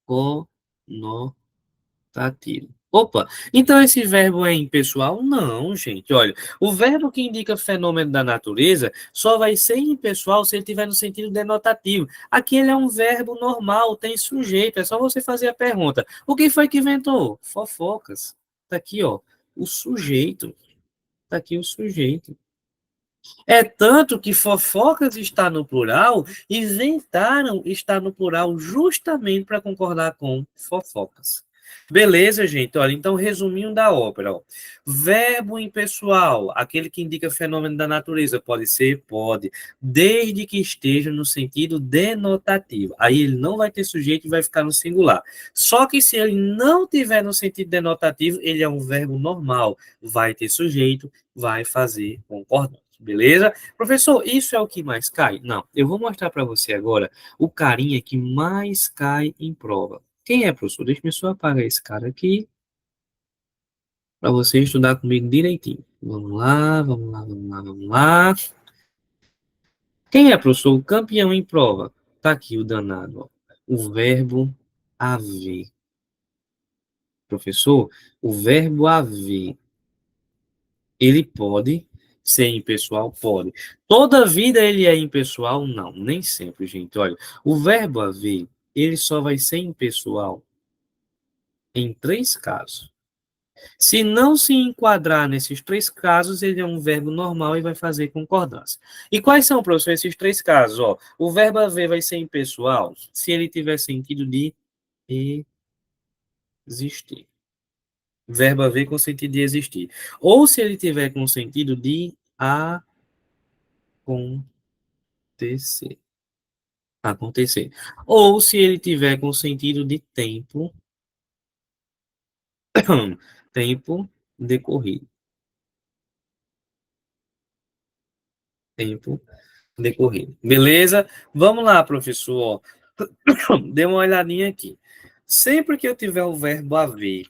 conotativo. Opa, então esse verbo é impessoal? Não, gente. Olha, o verbo que indica fenômeno da natureza só vai ser impessoal se ele tiver no sentido denotativo. Aqui ele é um verbo normal, tem sujeito. É só você fazer a pergunta. O que foi que inventou? Fofocas. Tá aqui, ó, o sujeito. Tá aqui o sujeito. É tanto que fofocas está no plural e inventaram está no plural justamente para concordar com fofocas. Beleza, gente? Olha, então, resuminho da ópera. Ó. Verbo impessoal, aquele que indica fenômeno da natureza. Pode ser? Pode. Desde que esteja no sentido denotativo. Aí ele não vai ter sujeito e vai ficar no singular. Só que se ele não tiver no sentido denotativo, ele é um verbo normal. Vai ter sujeito, vai fazer concordância. Beleza? Professor, isso é o que mais cai? Não, eu vou mostrar para você agora o carinha que mais cai em prova. Quem é, professor? Deixa eu só apagar esse cara aqui para você estudar comigo direitinho. Vamos lá, vamos lá, vamos lá, vamos lá. Quem é, professor? O campeão em prova. Tá aqui o danado, ó. O verbo haver. Professor, o verbo haver. Ele pode ser impessoal? Pode. Toda vida ele é impessoal? Não, nem sempre, gente. Olha, o verbo haver, ele só vai ser impessoal em três casos. Se não se enquadrar nesses três casos, ele é um verbo normal e vai fazer concordância. E quais são, professor, esses três casos? Ó, o verbo haver vai ser impessoal se ele tiver sentido de existir. Verbo haver com sentido de existir. Ou se ele tiver com sentido de acontecer. Acontecer. Ou se ele tiver com sentido de tempo, tempo decorrido. Tempo decorrido. Beleza? Vamos lá, professor. Dê uma olhadinha aqui. Sempre que eu tiver o verbo haver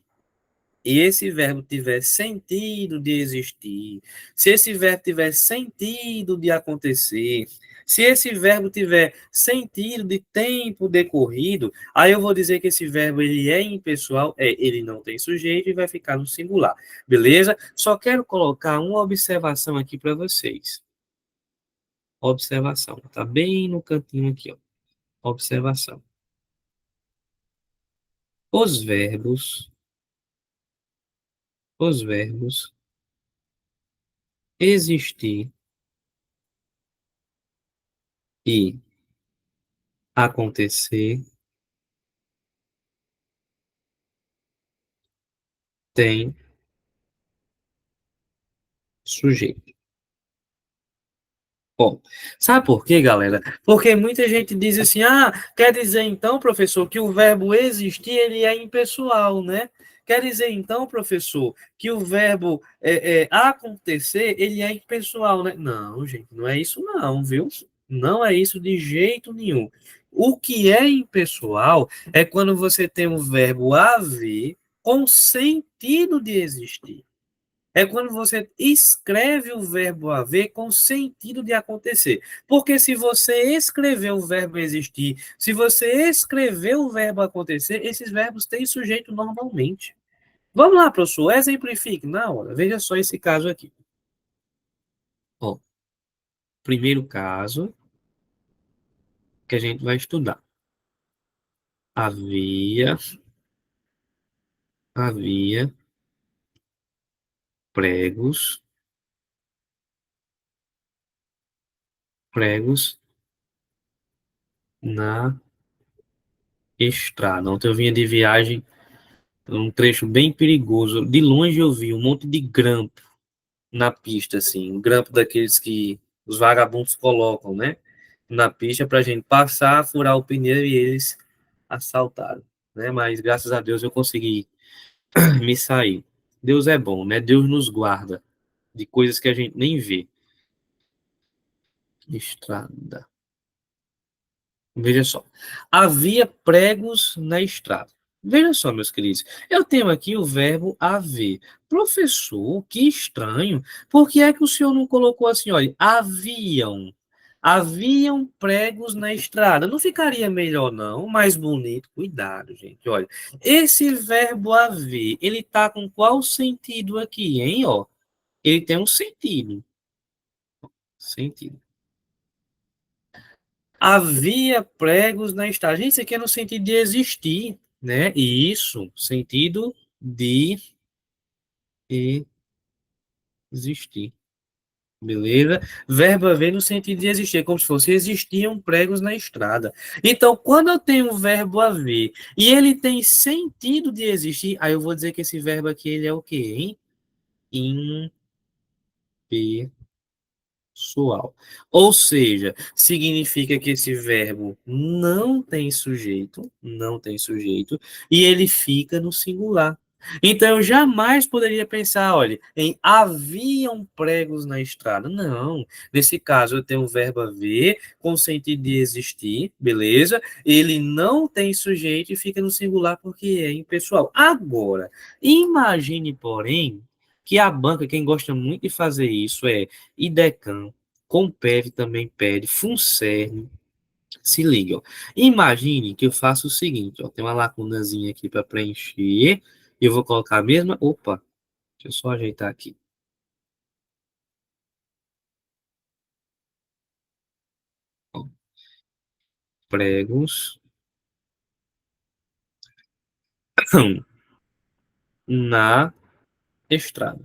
e esse verbo tiver sentido de existir, se esse verbo tiver sentido de acontecer, se esse verbo tiver sentido de tempo decorrido, aí eu vou dizer que esse verbo ele é impessoal, ele não tem sujeito e vai ficar no singular, beleza? Só quero colocar uma observação aqui para vocês. Observação, tá bem no cantinho aqui, ó. Observação. Os verbos, os verbos existir e acontecer tem sujeito. Bom, sabe por quê, galera? Porque muita gente diz assim, quer dizer então, professor, que o verbo existir, ele é impessoal, né? Quer dizer então, professor, que o verbo acontecer, ele é impessoal, né? Não, gente, não é isso não, viu? Não é isso de jeito nenhum. O que é impessoal é quando você tem o verbo haver com sentido de existir. É quando você escreve o verbo haver com sentido de acontecer. Porque se você escrever o verbo existir, se você escrever o verbo acontecer, esses verbos têm sujeito normalmente. Vamos lá, professor, exemplifique na hora. Veja só esse caso aqui. Ó, primeiro caso que a gente vai estudar. Havia havia pregos, pregos na estrada. Ontem eu vinha de viagem, um trecho bem perigoso. De longe eu vi um monte de grampo na pista, assim, um grampo daqueles que os vagabundos colocam, né? Na pista para a gente passar, furar o pneu e eles assaltaram, né? Mas graças a Deus eu consegui me sair. Deus é bom, né? Deus nos guarda de coisas que a gente nem vê. Estrada. Veja só. Havia pregos na estrada. Veja só, meus queridos. Eu tenho aqui o verbo haver. Professor, que estranho. Por que é que o senhor não colocou assim, olha, haviam? Haviam pregos na estrada. Não ficaria melhor, não? Mais bonito. Cuidado, gente. Olha, esse verbo haver, ele tá com qual sentido aqui, hein? Ó, ele tem um sentido. Sentido. Havia pregos na estrada. Gente, isso aqui é no sentido de existir, né? E isso, sentido de existir. Beleza? Verbo haver no sentido de existir, é como se fosse existiam pregos na estrada. Então, quando eu tenho o verbo haver e ele tem sentido de existir, aí eu vou dizer que esse verbo aqui ele é o quê, hein? Pessoal. Ou seja, significa que esse verbo não tem sujeito, e ele fica no singular. Então, eu jamais poderia pensar, olha, em haviam pregos na estrada. Não. Nesse caso, eu tenho o verbo haver com o sentido de existir, beleza? Ele não tem sujeito e fica no singular porque é impessoal. Agora, imagine, porém, que a banca, quem gosta muito de fazer isso é IDECAM, Compere também pede, Funcerne, se liga, ó. Imagine que eu faço o seguinte, ó, tem uma lacunazinha aqui para preencher, e eu vou colocar a mesma, opa, deixa eu só ajeitar aqui, ó, pregos na estrada.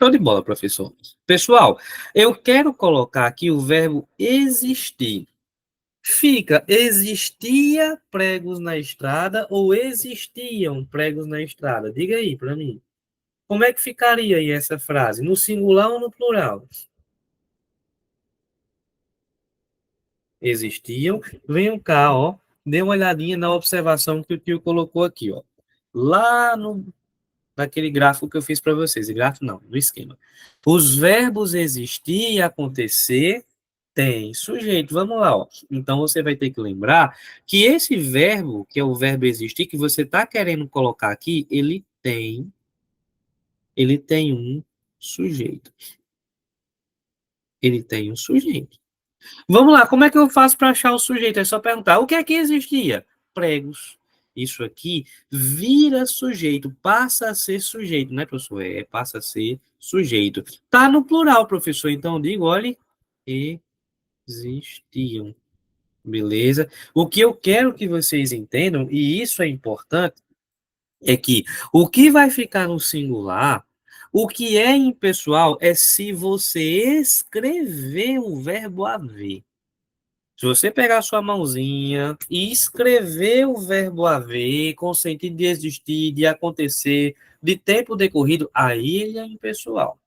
Show de bola, professor. Pessoal, eu quero colocar aqui o verbo existir. Fica, existia pregos na estrada ou existiam pregos na estrada? Diga aí para mim. Como é que ficaria aí essa frase? No singular ou no plural? Existiam. Venham cá, ó. Dê uma olhadinha na observação que o tio colocou aqui, ó. Lá no, naquele gráfico que eu fiz para vocês. Gráfico não, no esquema. Os verbos existir e acontecer tem sujeito. Vamos lá, ó. Então você vai ter que lembrar que esse verbo, que é o verbo existir, que você está querendo colocar aqui, ele tem um sujeito. Ele tem um sujeito. Vamos lá, como é que eu faço para achar o sujeito? É só perguntar, o que é que existia? Pregos. Isso aqui vira sujeito, passa a ser sujeito, né, professor? Passa a ser sujeito. Tá no plural, professor, então eu digo, olhe, existiam. Beleza? O que eu quero que vocês entendam, e isso é importante, é que o que vai ficar no singular, o que é impessoal, é se você escrever o verbo haver. Se você pegar a sua mãozinha e escrever o verbo haver com o sentido de existir, de acontecer, de tempo decorrido, aí ele é impessoal.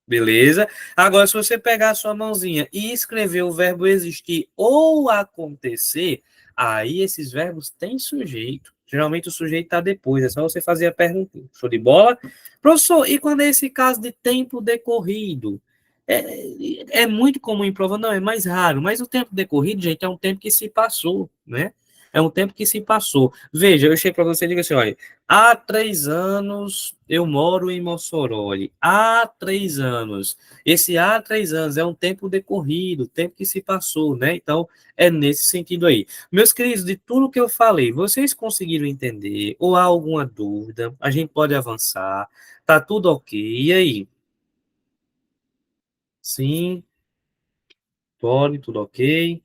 Beleza? Agora, se você pegar a sua mãozinha e escrever o verbo existir ou acontecer, aí esses verbos têm sujeito. Geralmente o sujeito está depois, é só você fazer a pergunta. Show de bola? Professor, e quando é esse caso de tempo decorrido? É muito comum em prova, não, é mais raro, mas o tempo decorrido, gente, é um tempo que se passou, né? É um tempo que se passou. Veja, eu chego para você e digo assim, olha, há 3 anos eu moro em Mossoró. Olha, há 3 anos. Esse há 3 anos é um tempo decorrido, tempo que se passou, né? Então, é nesse sentido aí. Meus queridos, de tudo que eu falei, vocês conseguiram entender? Ou há alguma dúvida? A gente pode avançar. Tá tudo ok. E aí? Sim, pode, tudo ok.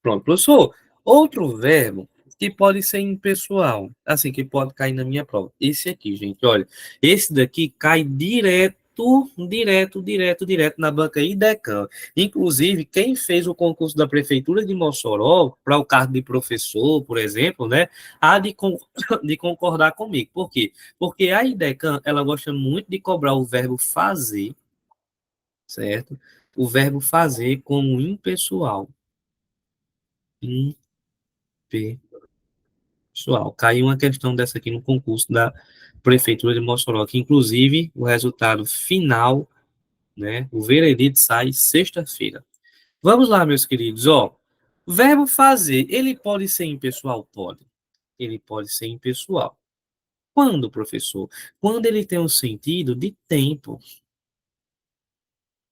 Pronto, professor. Outro verbo que pode ser impessoal, assim, que pode cair na minha prova. Esse aqui, gente, olha. Esse daqui cai direto na banca IDECAM. Inclusive, quem fez o concurso da Prefeitura de Mossoró, para o cargo de professor, por exemplo, né, há de concordar comigo. Por quê? Porque a IDECAM, ela gosta muito de cobrar o verbo fazer, certo? O verbo fazer como impessoal. Impessoal. Caiu uma questão dessa aqui no concurso da Prefeitura de Mossoró, que inclusive o resultado final, né, o veredito sai sexta-feira. Vamos lá, meus queridos, ó. Verbo fazer, ele pode ser impessoal? Pode. Ele pode ser impessoal. Quando, professor? Quando ele tem um sentido de tempo.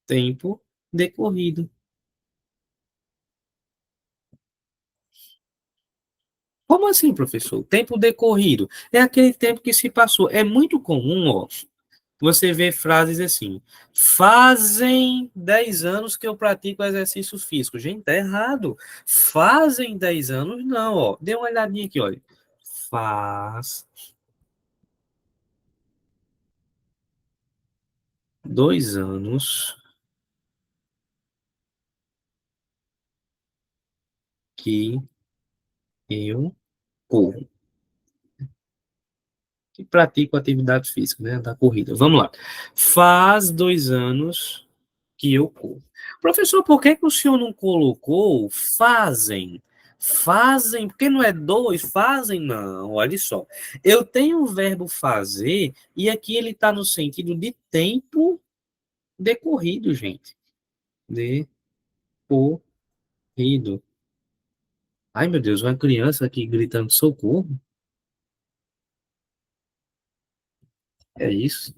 Tempo decorrido. Como assim, professor? Tempo decorrido. É aquele tempo que se passou. É muito comum, ó, você vê frases assim: fazem 10 anos que eu pratico exercício físico. Gente, tá errado. Fazem 10 anos, não, ó. Dê uma olhadinha aqui, olha. Faz 2 anos que eu corro. Que pratico atividade física, né? Da corrida. Vamos lá. Faz 2 anos que eu corro. Professor, por que que o senhor não colocou fazem? Fazem, porque não é dois, fazem, não, olha só. Eu tenho o verbo fazer e aqui ele está no sentido de tempo decorrido, gente. Decorrido. Ai, meu Deus, uma criança aqui gritando socorro. É isso?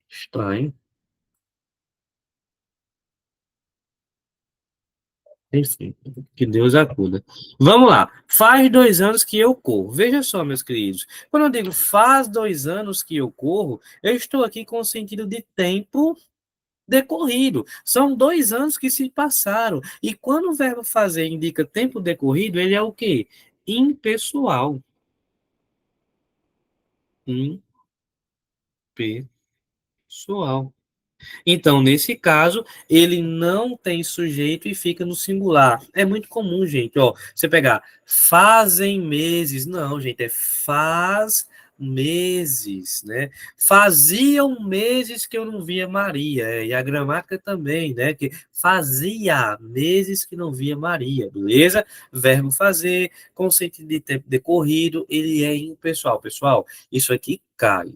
Estranho. Enfim, que Deus acuda. Vamos lá. Faz 2 anos que eu corro. Veja só, meus queridos. Quando eu digo faz 2 anos que eu corro, eu estou aqui com o sentido de tempo decorrido. São 2 anos que se passaram. E quando o verbo fazer indica tempo decorrido, ele é o quê? Impessoal. Impessoal. Então, nesse caso, ele não tem sujeito e fica no singular. É muito comum, gente, ó, você pegar fazem meses. Não, gente, é faz meses, né? Faziam meses que eu não via Maria, e a gramática também, né? Que fazia meses que não via Maria, beleza? Verbo fazer, com sentido de tempo decorrido, ele é impessoal. Pessoal, isso aqui cai.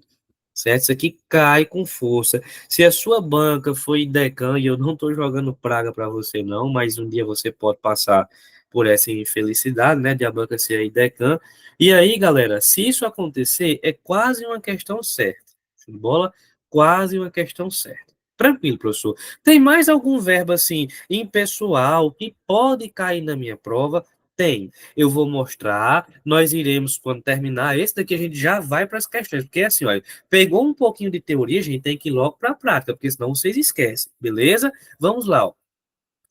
Certo? Isso aqui cai com força. Se a sua banca foi Decã, e eu não estou jogando praga para você, não, mas um dia você pode passar por essa infelicidade, né, de a banca ser aí Decã. E aí, galera, se isso acontecer, é quase uma questão certa. Show de bola? Quase uma questão certa. Tranquilo, professor. Tem mais algum verbo assim, impessoal, que pode cair na minha prova? Tem. Eu vou mostrar, nós iremos, quando terminar esse daqui, a gente já vai para as questões, porque assim, olha, pegou um pouquinho de teoria, a gente tem que ir logo para a prática, porque senão vocês esquecem, beleza? Vamos lá, ó.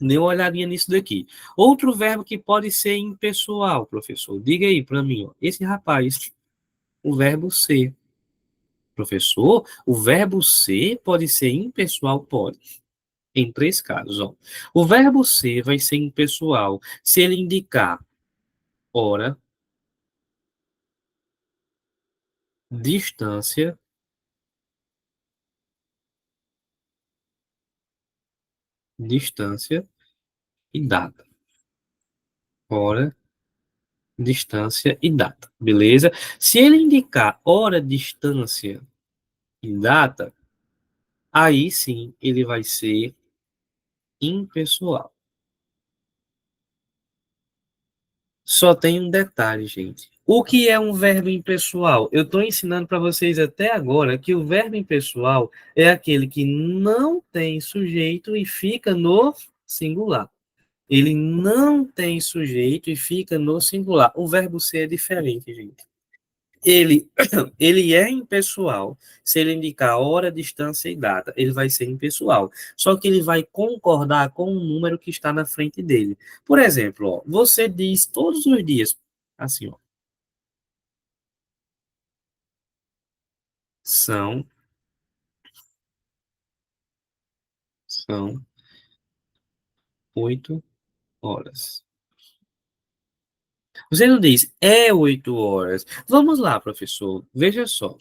Dê uma olhadinha nisso daqui. Outro verbo que pode ser impessoal, professor. Diga aí para mim, ó. Esse rapaz, o verbo ser. Professor, o verbo ser pode ser impessoal? Pode. Em 3 casos, ó. O verbo ser vai ser impessoal se ele indicar hora, distância, distância e data. Hora, distância e data, beleza? Se ele indicar hora, distância e data, aí sim ele vai ser impessoal. Só tem um detalhe, gente. O que é um verbo impessoal? Eu estou ensinando para vocês até agora que o verbo impessoal é aquele que não tem sujeito e fica no singular. Ele não tem sujeito e fica no singular. O verbo ser é diferente, gente. Ele, ele é impessoal. Se ele indicar hora, distância e data, ele vai ser impessoal. Só que ele vai concordar com o número que está na frente dele. Por exemplo, ó, você diz todos os dias, assim, ó, são, são 8 horas. Você não diz, é 8 horas. Vamos lá, professor, veja só.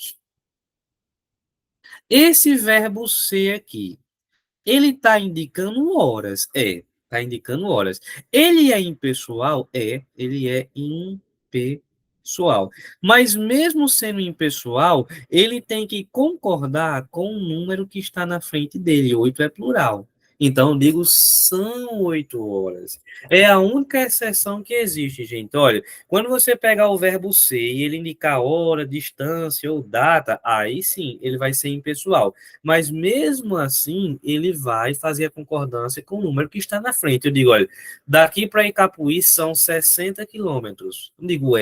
Esse verbo ser aqui, ele está indicando horas. É, está indicando horas. Ele é impessoal? É, ele é impessoal. Mas mesmo sendo impessoal, ele tem que concordar com o número que está na frente dele. 8 é plural. Então, eu digo são 8 horas. É a única exceção que existe, gente. Olha, quando você pegar o verbo ser e ele indicar hora, distância ou data, aí sim, ele vai ser impessoal. Mas mesmo assim, ele vai fazer a concordância com o número que está na frente. Eu digo, olha, daqui para Icapuí são 60 quilômetros. Eu digo,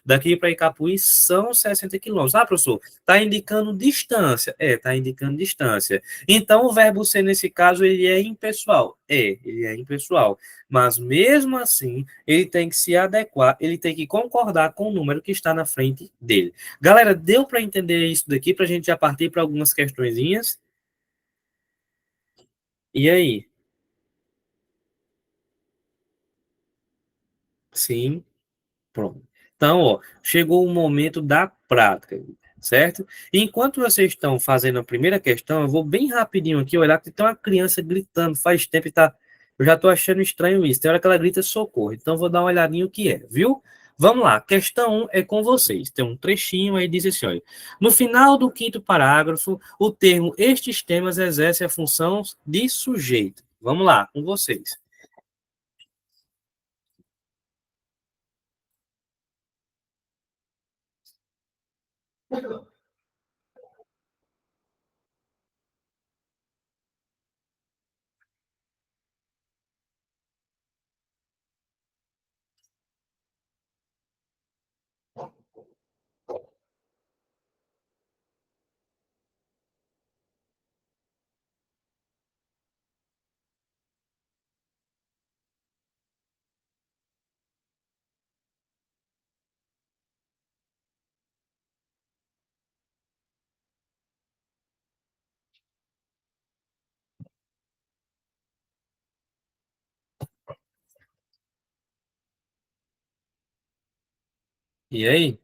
daqui para Icapuí são 60 quilômetros. Ah, professor, está indicando distância. É, está indicando distância. Então, o verbo ser, nesse caso, ele é impessoal. É, ele é impessoal. Mas mesmo assim, ele tem que se adequar, ele tem que concordar com o número que está na frente dele. Galera, deu para entender isso daqui, para a gente já partir para algumas questõezinhas? E aí? Sim, pronto. Então, ó, chegou o momento da prática, certo? Enquanto vocês estão fazendo a primeira questão, eu vou bem rapidinho aqui olhar que tem uma criança gritando faz tempo e tá. Eu já estou achando estranho isso. Tem hora que ela grita socorro. Então, eu vou dar uma olhadinha o que é, viu? Vamos lá, questão 1 é com vocês. Tem um trechinho aí, diz assim: olha, no final do quinto parágrafo, o termo estes temas exerce a função de sujeito. Vamos lá, com vocês. E aí?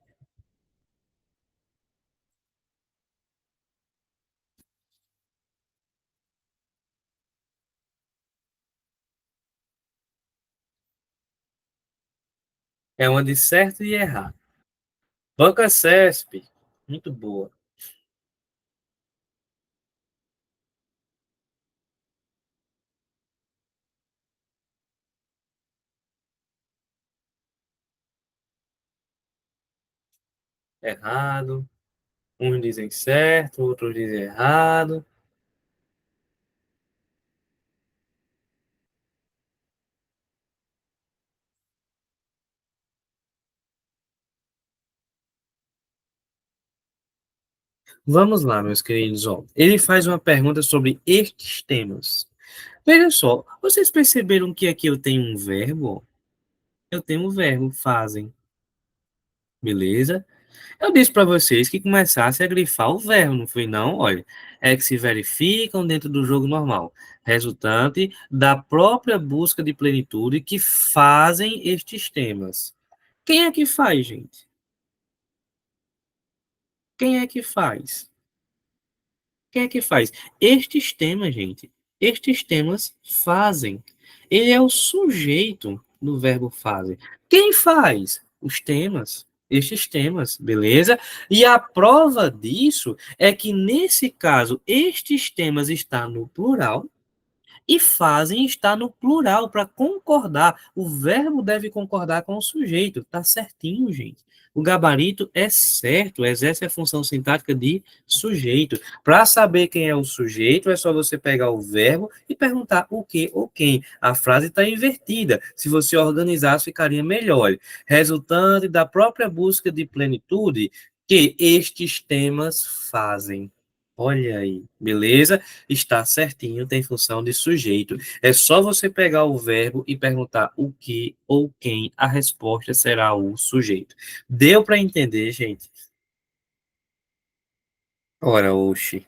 É uma de certo e errado. Banca CESP, muito boa. Errado. Uns dizem certo, outros dizem errado. Vamos lá, meus queridos. Ó, ele faz uma pergunta sobre estes temas. Veja só, vocês perceberam que aqui eu tenho um verbo? Eu tenho um verbo, fazem, beleza? Eu disse para vocês que começasse a grifar o verbo, não foi não? Olha, é que se verificam dentro do jogo normal, resultante da própria busca de plenitude que fazem estes temas. Quem é que faz, gente? Quem é que faz? Quem é que faz? Estes temas, gente, estes temas fazem. Ele é o sujeito do verbo fazer. Quem faz? Os temas. Estes temas, beleza? E a prova disso é que, nesse caso, estes temas está no plural, e fazem está no plural para concordar. O verbo deve concordar com o sujeito. Tá certinho, gente. O gabarito é certo, exerce a função sintática de sujeito. Para saber quem é o sujeito, é só você pegar o verbo e perguntar o que ou quem. A frase está invertida. Se você organizasse, ficaria melhor. Resultante da própria busca de plenitude que estes temas fazem. Olha aí, beleza? Está certinho, tem função de sujeito. É só você pegar o verbo e perguntar o que ou quem, a resposta será o sujeito. Deu para entender, gente? Ora, oxe,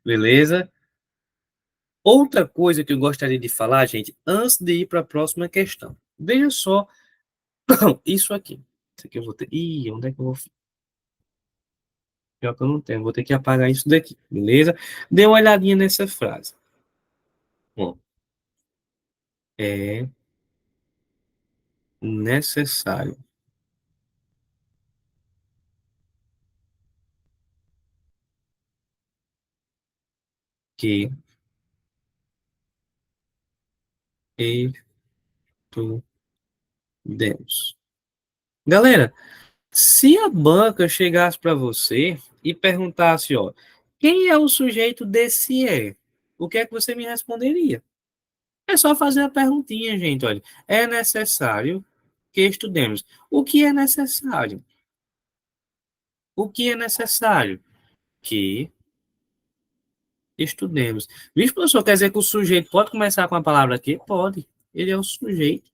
beleza? Outra coisa que eu gostaria de falar, gente, antes de ir para a próxima questão. Veja só isso aqui. Isso aqui eu vou ter. Ih, onde é que eu vou. Pior que eu não tenho, vou ter que apagar isso daqui, beleza? Dê uma olhadinha nessa frase. Bom, é necessário que estudemos. Galera, se a banca chegasse para você e perguntasse, ó, quem é o sujeito desse é? O que é que você me responderia? É só fazer a perguntinha, gente, olha. É necessário que estudemos. O que é necessário? O que é necessário? Que estudemos. Vixe, professor, quer dizer que o sujeito pode começar com a palavra aqui? Pode. Ele é o sujeito.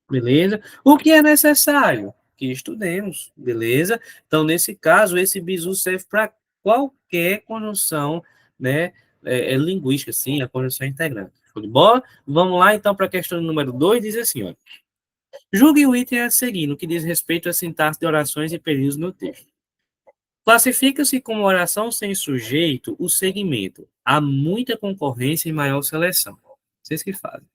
Beleza? O que é necessário? Que estudemos, beleza? Então, nesse caso, esse bizu serve para qualquer conjunção, né, linguística, sim, a conjunção integrante. Show de bola? Vamos lá, então, para a questão número 2, diz assim, ó. Julgue o item a seguir, no que diz respeito à sintaxe de orações e períodos no texto. Classifica-se como oração sem sujeito o segmento. Há muita concorrência e maior seleção. Vocês que fazem.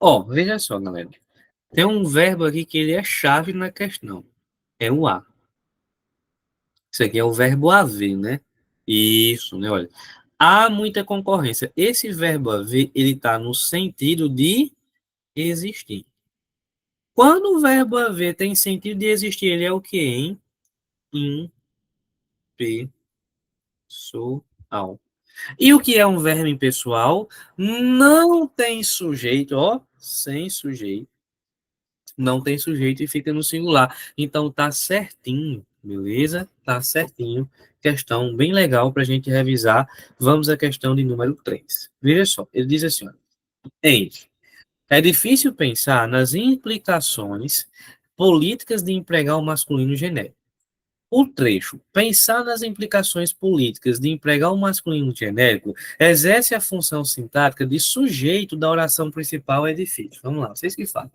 Ó, veja só, galera. Tem um verbo aqui que ele é chave na questão. É o a. Isso aqui é o verbo haver, né? Isso, né? Olha, há muita concorrência. Esse verbo haver, ele está no sentido de existir. Quando o verbo haver tem sentido de existir, ele é o que, hein? Impessoal. E o que é um verbo impessoal? Não tem sujeito, ó, sem sujeito. Não tem sujeito e fica no singular. Então tá certinho, beleza? Tá certinho. Questão bem legal para a gente revisar. Vamos à questão de número 3. Veja só, ele diz assim: ó, é difícil pensar nas implicações políticas de empregar o masculino genérico. O trecho, pensar nas implicações políticas de empregar o masculino genérico, exerce a função sintática de sujeito da oração principal é difícil. Vamos lá, vocês que falam.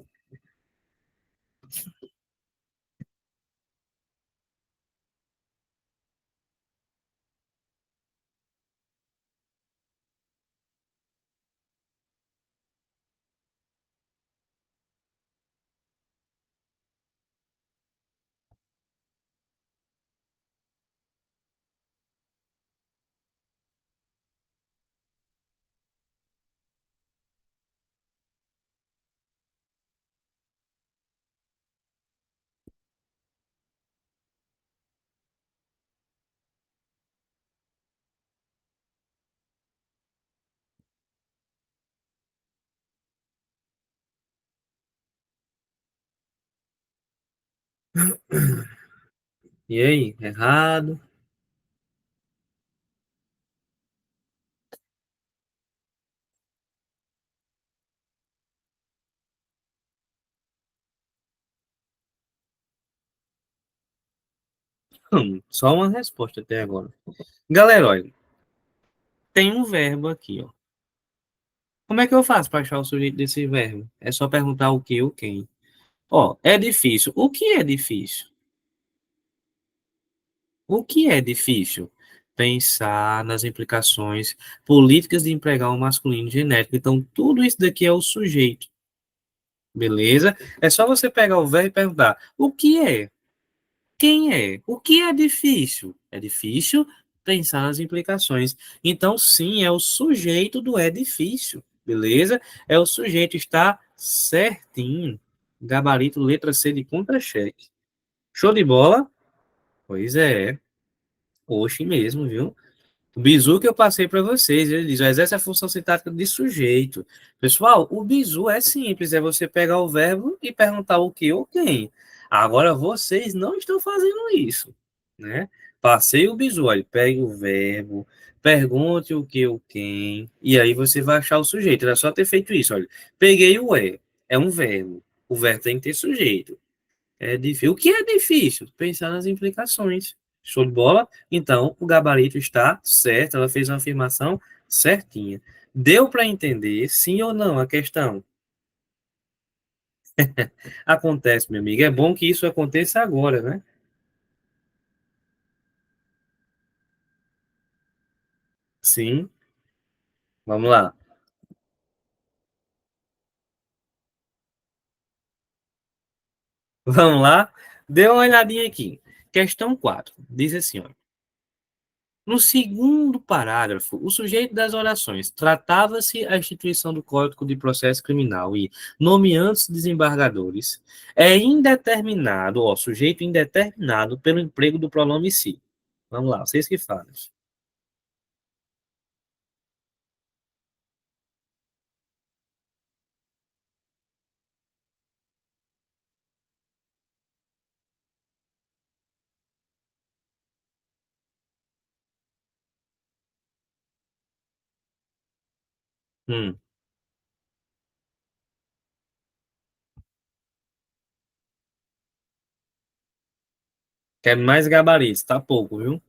E aí, errado? Só uma resposta até agora. Galera, olha, tem um verbo aqui, ó. Como é que eu faço para achar o sujeito desse verbo? É só perguntar o que ou quem. Ó, é difícil. O que é difícil? O que é difícil? pensar nas implicações políticas de empregar o masculino genérico. Então, tudo isso daqui é o sujeito, beleza? É só você pegar o verbo e perguntar: o que é? Quem é? O que é difícil? É difícil pensar nas implicações. Então, sim, é o sujeito do é difícil, beleza? É o sujeito, está certinho. Gabarito, letra C de contra-cheque. Show de bola? Pois é. Oxe mesmo, viu? O bizu que eu passei para vocês, ele diz, exerce a função sintática de sujeito. Pessoal, o bizu é simples, é você pegar o verbo e perguntar o que ou quem. Agora, vocês não estão fazendo isso, né? Passei o bizu, olha, pegue o verbo, pergunte o que ou quem, e aí você vai achar o sujeito. Era só ter feito isso, olha. Peguei o é um verbo. O verbo tem que ter sujeito. É difícil. O que é difícil? Pensar nas implicações. Show de bola? Então, o gabarito está certo, ela fez uma afirmação certinha. Deu para entender, sim ou não, a questão? Acontece, meu amigo. É bom que isso aconteça agora, né? Sim. Vamos lá. Vamos lá. Dê uma olhadinha aqui. Questão 4. Diz assim, ó. No segundo parágrafo, o sujeito das orações tratava-se a instituição do Código de Processo Criminal e, nomeando-se desembargadores, é indeterminado, ó, sujeito indeterminado pelo emprego do pronome si. Vamos lá, vocês que falam. Hum, quer mais gabarito, tá pouco, viu?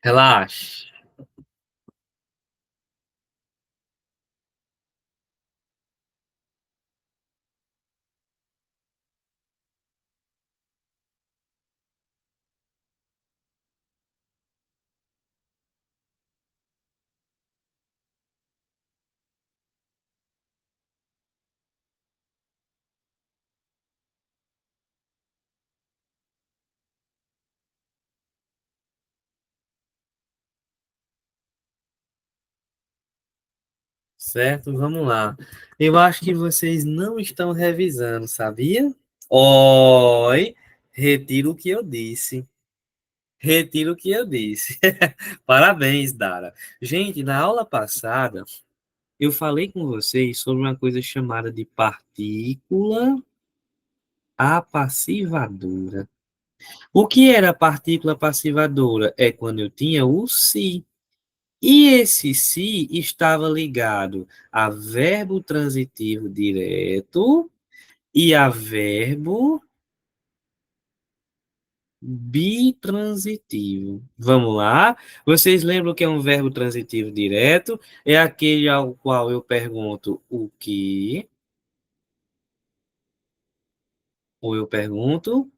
Relaxe. Certo? Vamos lá. Eu acho que vocês não estão revisando, sabia? Oi, retiro o que eu disse. Retiro o que eu disse. Parabéns, Dara. Gente, na aula passada, eu falei com vocês sobre uma coisa chamada de partícula apassivadora. O que era a partícula passivadora? É quando eu tinha o se. E esse se estava ligado a verbo transitivo direto e a verbo bitransitivo. Vamos lá? Vocês lembram que é um verbo transitivo direto? É aquele ao qual eu pergunto o que, ou eu pergunto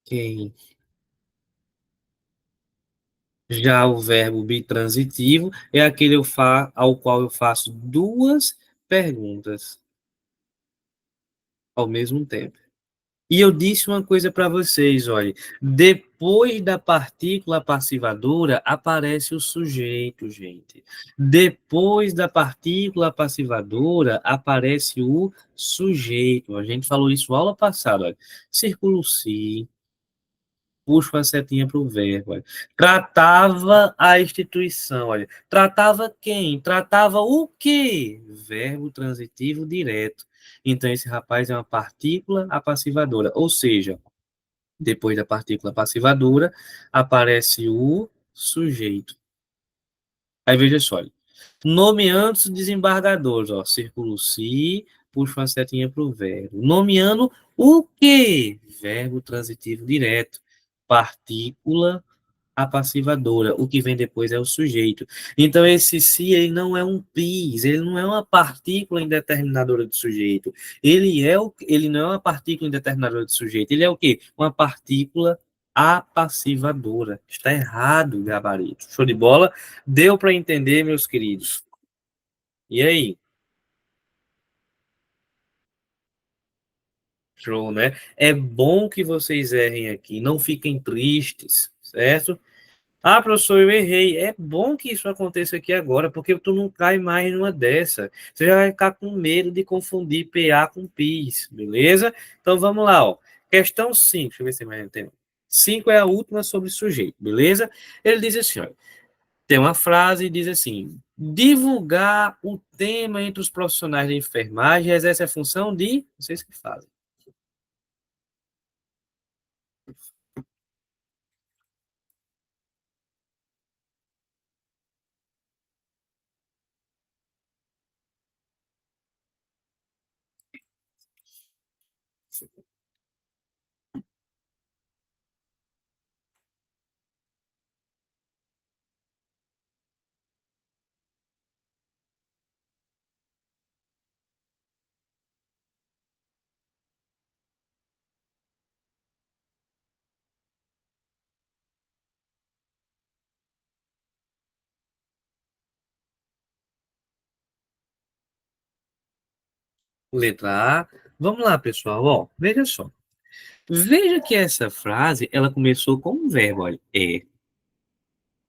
quem. Já o verbo bitransitivo é aquele ao qual eu faço duas perguntas ao mesmo tempo. E eu disse uma coisa para vocês, olha, depois da partícula passivadora aparece o sujeito, gente. Depois da partícula passivadora aparece o sujeito. A gente falou isso na aula passada, olha. Círculo si, puxo a setinha para o verbo, olha. Tratava a instituição, olha. Tratava quem? Tratava o quê? Verbo transitivo direto. Então, esse rapaz é uma partícula apassivadora, ou seja, depois da partícula passivadora, aparece o sujeito. Aí veja só, olha. Nomeando os desembargadores, ó, círculo si, puxa uma setinha para o verbo. Nomeando o quê? Verbo transitivo direto. Partícula passivadora. O que vem depois é o sujeito. Então, esse se, ele não é um pis, ele não é uma partícula indeterminadora do sujeito. Ele não é uma partícula indeterminadora do sujeito. Ele é o quê? Uma partícula apassivadora. Está errado o gabarito. Show de bola? Deu para entender, meus queridos? E aí? Show, né? É bom que vocês errem aqui, não fiquem tristes, certo? Ah, professor, eu errei. É bom que isso aconteça aqui agora, porque tu não cai mais numa dessa. Você já vai ficar com medo de confundir PA com PIS, beleza? Então vamos lá, ó. Questão 5. Deixa eu ver se mais tem. 5 é a última sobre sujeito, beleza? Ele diz assim, ó. Tem uma frase e diz assim: divulgar o tema entre os profissionais de enfermagem exerce a função de vocês que fazem. Letra A. Vamos lá, pessoal. Ó, veja só. Veja que essa frase, ela começou com um verbo, olha, é.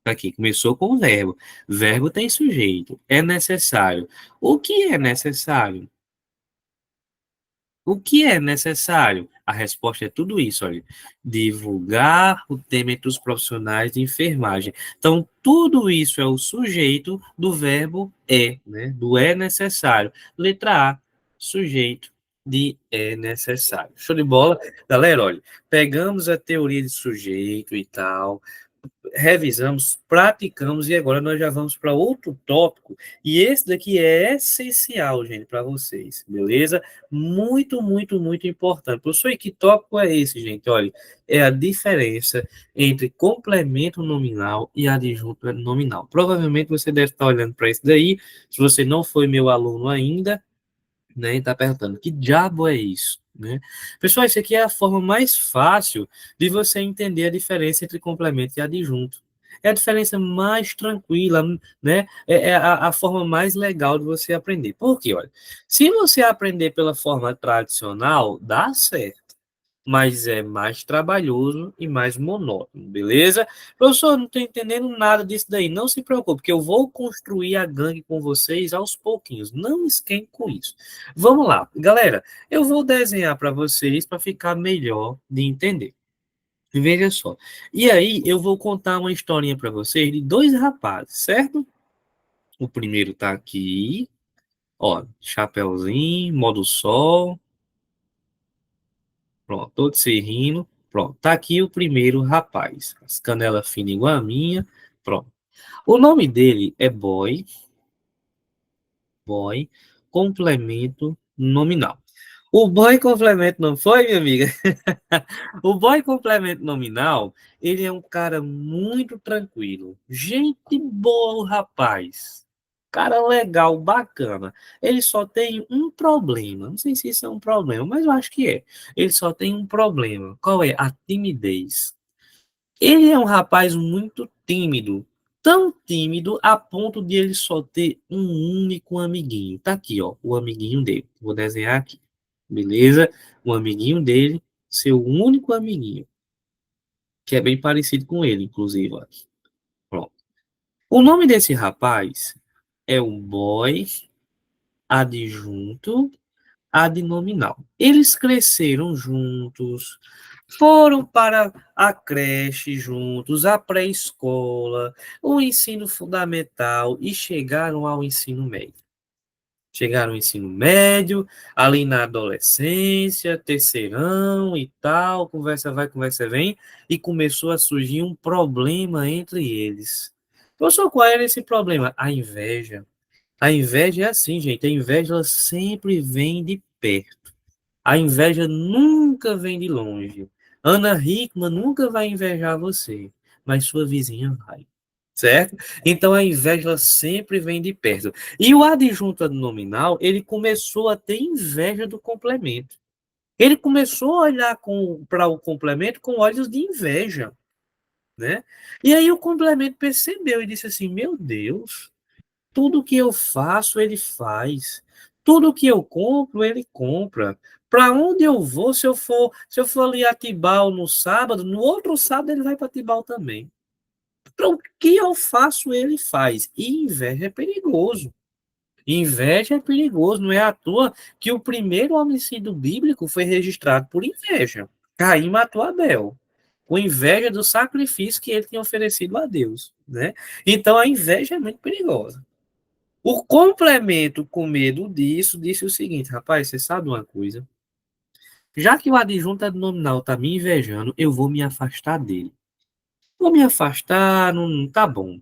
Aqui, começou com um verbo. Verbo tem sujeito. É necessário. O que é necessário? O que é necessário? A resposta é tudo isso, olha. Divulgar o tema entre os profissionais de enfermagem. Então, tudo isso é o sujeito do verbo é, né? Do é necessário. Letra A, sujeito de é necessário. Show de bola? Galera, olha, pegamos a teoria de sujeito e tal, revisamos, praticamos e agora nós já vamos para outro tópico. E esse daqui é essencial, gente, para vocês, beleza? Muito, muito, muito importante. Professor, e que tópico é esse, gente? Olha, é a diferença entre complemento nominal e adjunto nominal. Provavelmente você deve estar olhando para isso daí. Se você não foi meu aluno ainda, né, e está perguntando, que diabo é isso? Né? Pessoal, isso aqui é a forma mais fácil de você entender a diferença entre complemento e adjunto. É a diferença mais tranquila, né? É a forma mais legal de você aprender. Por quê? Olha, se você aprender pela forma tradicional, dá certo, mas é mais trabalhoso e mais monótono, beleza? Professor, não estou entendendo nada disso daí. Não se preocupe, porque eu vou construir a gangue com vocês aos pouquinhos. Não esquente com isso. Vamos lá, galera. Eu vou desenhar para vocês para ficar melhor de entender. Veja só. E aí, eu vou contar uma historinha para vocês de dois rapazes, certo? O primeiro tá aqui, ó, chapeuzinho, modo sol. Pronto, todo se rindo. Pronto, tá aqui o primeiro rapaz. As canela fina igual a minha. Pronto. O nome dele é boy, complemento nominal. O boy complemento não foi, minha amiga? O boy complemento nominal, ele é um cara muito tranquilo. Gente boa, o rapaz. Cara legal, bacana. Ele só tem um problema. Não sei se isso é um problema, mas eu acho que é. Ele só tem um problema. Qual é? A timidez. Ele é um rapaz muito tímido. Tão tímido a ponto de ele só ter um único amiguinho. Tá aqui, ó, o amiguinho dele. Vou desenhar aqui. Beleza? O amiguinho dele, seu único amiguinho, que é bem parecido com ele, inclusive. Ó. Pronto. O nome desse rapaz é o boy adjunto adnominal. Eles cresceram juntos, foram para a creche juntos, a pré-escola, o ensino fundamental e chegaram ao ensino médio. Chegaram ao ensino médio, ali na adolescência, terceirão e tal, conversa vai, conversa vem, e começou a surgir um problema entre eles. Professor, qual era esse problema? A inveja. A inveja é assim, gente, a inveja ela sempre vem de perto. A inveja nunca vem de longe. Ana Hickman nunca vai invejar você. mas sua vizinha vai. Certo? Então a inveja ela sempre vem de perto. E o adjunto nominal, ele começou a ter inveja do complemento. Ele começou a olhar para o complemento com olhos de inveja, né? E aí o complemento percebeu e disse assim: meu Deus, tudo que eu faço, ele faz. Tudo que eu compro, ele compra. Para onde eu vou, se eu for ali a Tibau no sábado, no outro sábado ele vai para Tibau também. Então, o que eu faço, ele faz. E inveja é perigoso. Inveja é perigoso. Não é à toa que o primeiro homicídio bíblico foi registrado por inveja. Caim matou Abel, com inveja do sacrifício que ele tinha oferecido a Deus, né? Então, a inveja é muito perigosa. O complemento com medo disso disse o seguinte: rapaz, você sabe uma coisa? Já que o adjunto nominal está me invejando, eu vou me afastar dele. Vou me afastar, não tá bom.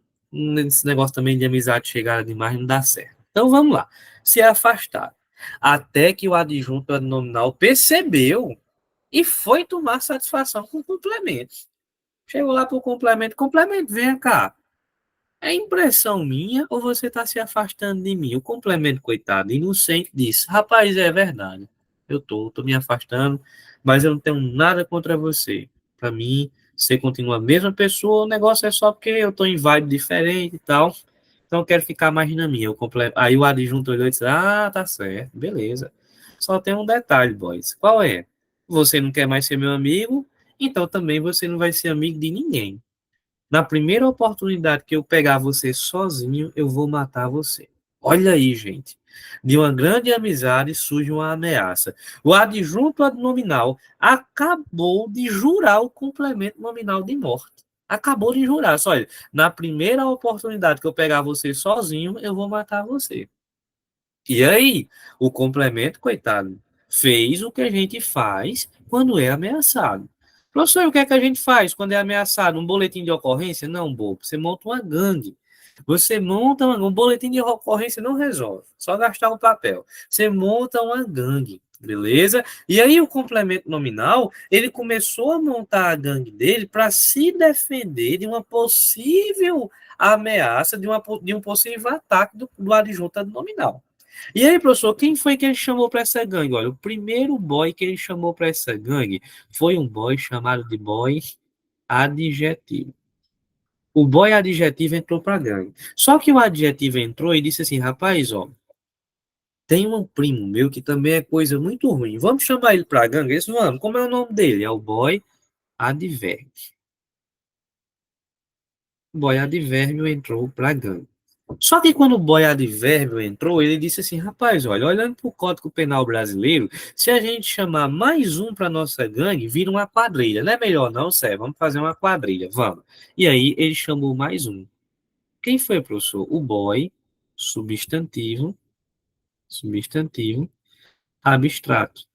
Esse negócio também de amizade chegada demais não dá certo. Então vamos lá. Se afastar. Até que o adjunto nominal percebeu e foi tomar satisfação com o complemento. Chegou lá para o complemento. Complemento, vem cá. É impressão minha ou você está se afastando de mim? O complemento, coitado, inocente, disse: rapaz, é verdade. Eu tô me afastando, mas eu não tenho nada contra você. Para mim, você continua a mesma pessoa, o negócio é só porque eu tô em vibe diferente e tal. Então eu quero ficar mais na minha. Aí o adjunto olhou e disse: ah, tá certo, beleza. Só tem um detalhe, boys. Qual é? Você não quer mais ser meu amigo, então também você não vai ser amigo de ninguém. Na primeira oportunidade que eu pegar você sozinho, eu vou matar você. Olha aí, gente. De uma grande amizade surge uma ameaça. O adjunto nominal acabou de jurar o complemento nominal de morte. Acabou de jurar. Só olha, na primeira oportunidade que eu pegar você sozinho, eu vou matar você. E aí, o complemento, coitado, fez o que a gente faz quando é ameaçado. Professor, o que é que a gente faz quando é ameaçado? Um boletim de ocorrência? Não, bobo. Você monta uma gangue. Você monta um boletim de ocorrência não resolve, só gastar o papel. Você monta uma gangue, beleza? E aí o complemento nominal, ele começou a montar a gangue dele para se defender de uma possível ameaça, de um possível ataque do adjunto nominal. E aí, professor, quem foi que ele chamou para essa gangue? Olha, o primeiro boy que ele chamou para essa gangue foi um boy chamado de boy adjetivo. O boy adjetivo entrou para a gangue. Só que o adjetivo entrou e disse assim: rapaz, ó, tem um primo meu que também é coisa muito ruim. Vamos chamar ele para a gangue? Eles vamos. Como é o nome dele? É o boy advérbio. O boy advérbio entrou para a gangue. Só que quando o boy advérbio entrou, ele disse assim: rapaz, olha, olhando para o Código Penal brasileiro, se a gente chamar mais um para nossa gangue, vira uma quadrilha. Não é melhor não, Sérgio? Vamos fazer uma quadrilha, vamos. E aí ele chamou mais um. Quem foi, professor? O boy, substantivo, substantivo, abstrato,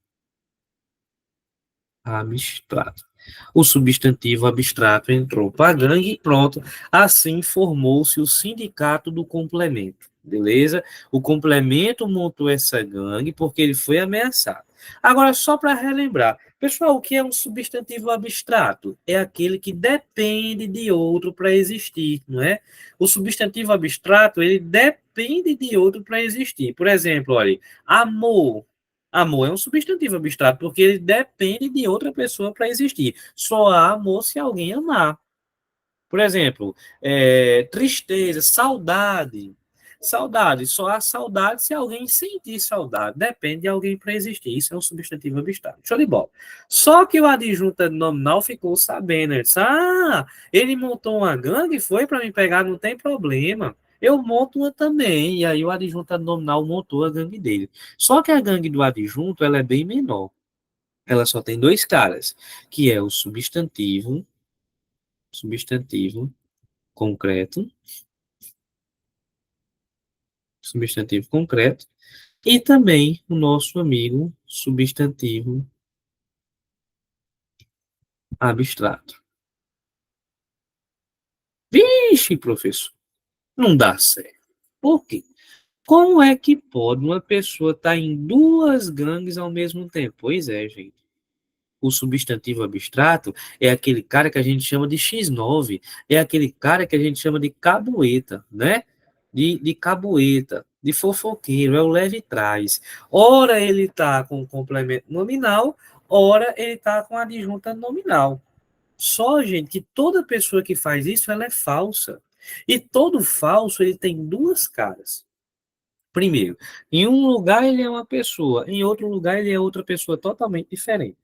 abstrato. O substantivo abstrato entrou para a gangue e pronto. Assim formou-se o sindicato do complemento. Beleza? O complemento montou essa gangue porque ele foi ameaçado. Agora, só para relembrar, pessoal, o que é um substantivo abstrato? É aquele que depende de outro para existir, não é? O substantivo abstrato, ele depende de outro para existir. Por exemplo, olha, amor. Amor é um substantivo abstrato porque ele depende de outra pessoa para existir. Só há amor se alguém amar. Por exemplo, tristeza, saudade. Saudade, só há saudade se alguém sentir saudade. Depende de alguém para existir. Isso é um substantivo abstrato. Show de bola. Só que o adjunto nominal ficou sabendo. Ele disse: ah, ele montou uma gangue, foi para me pegar, não tem problema. Eu monto uma também. E aí o adjunto nominal montou a gangue dele. Só que a gangue do adjunto ela é bem menor. Ela só tem dois caras, que é o substantivo concreto, substantivo concreto, e também o nosso amigo substantivo abstrato. Vixe, professor, não dá certo. Por quê? Como é que pode uma pessoa estar em duas gangues ao mesmo tempo? Pois é, gente. o substantivo abstrato é aquele cara que a gente chama de X9, é aquele cara que a gente chama de cabueta, né? De cabueta, de fofoqueiro, é o leve trás. Ora ele está com o complemento nominal, ora ele está com a adjunta nominal. Só, gente, que toda pessoa que faz isso, ela é falsa. E todo falso, ele tem duas caras. Primeiro, em um lugar ele é uma pessoa, em outro lugar ele é outra pessoa totalmente diferente.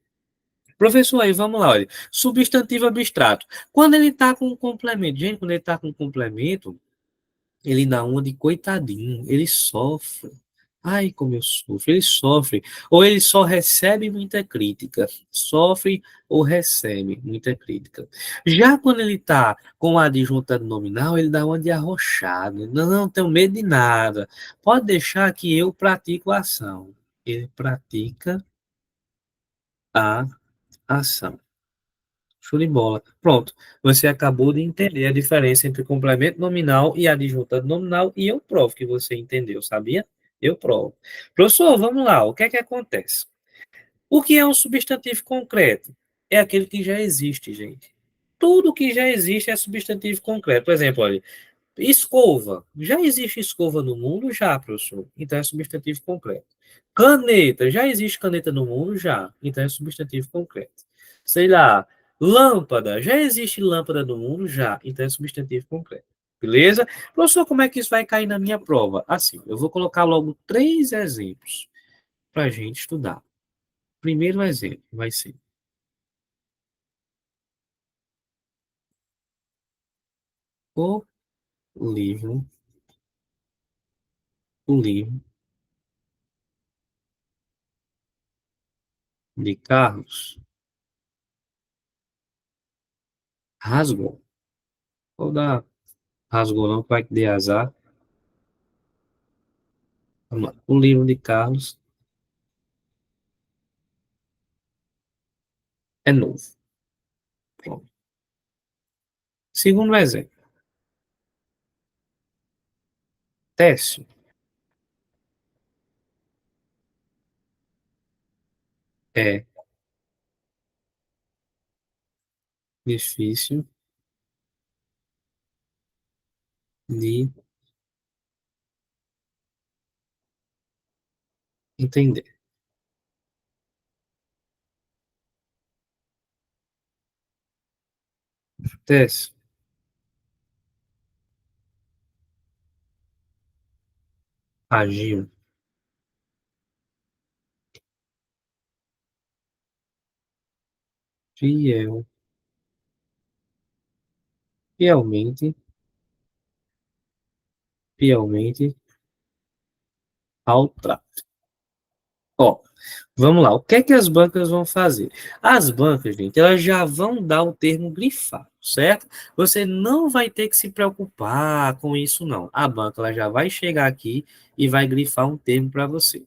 Professor, aí vamos lá, olha. Substantivo abstrato. Quando ele está com um complemento, gente, quando ele está com um complemento, ele dá uma de coitadinho, ele sofre. Ai, como eu sofro, ele sofre. Ou ele só recebe muita crítica. Sofre ou recebe muita crítica. Já quando ele está com a adjunta nominal, ele dá uma de arrochado. Não, não tenho medo de nada. Pode deixar que eu pratico a ação. Ele pratica a ação. Show de bola. Pronto. Você acabou de entender a diferença entre complemento nominal e adjunta nominal e eu provo que você entendeu, sabia? Eu provo. Professor, vamos lá. O que é que acontece? O que é um substantivo concreto? É aquele que já existe, gente. Tudo que já existe é substantivo concreto. Por exemplo, olha, escova. Já existe escova no mundo? Já, professor. Então é substantivo concreto. Caneta. Já existe caneta no mundo? Já. Então é substantivo concreto. Sei lá. Lâmpada. Já existe lâmpada no mundo? Já. Então é substantivo concreto. Beleza? Professor, como é que isso vai cair na minha prova? Assim, eu vou colocar logo 3 exemplos para a gente estudar. Primeiro exemplo vai ser o livro, o livro de Carlos rasgou. Vou dar rasgou não, vai que dê azar. Vamos lá. O livro de Carlos é novo. Pronto. Segundo exemplo, Técio é difícil de entender. Técio agiu fiel, fielmente, fielmente ao trato. Ó, vamos lá. O que é que as bancas vão fazer? As bancas, gente, elas já vão dar o termo grifado, certo? Você não vai ter que se preocupar com isso, não. A banca ela já vai chegar aqui e vai grifar um termo para você.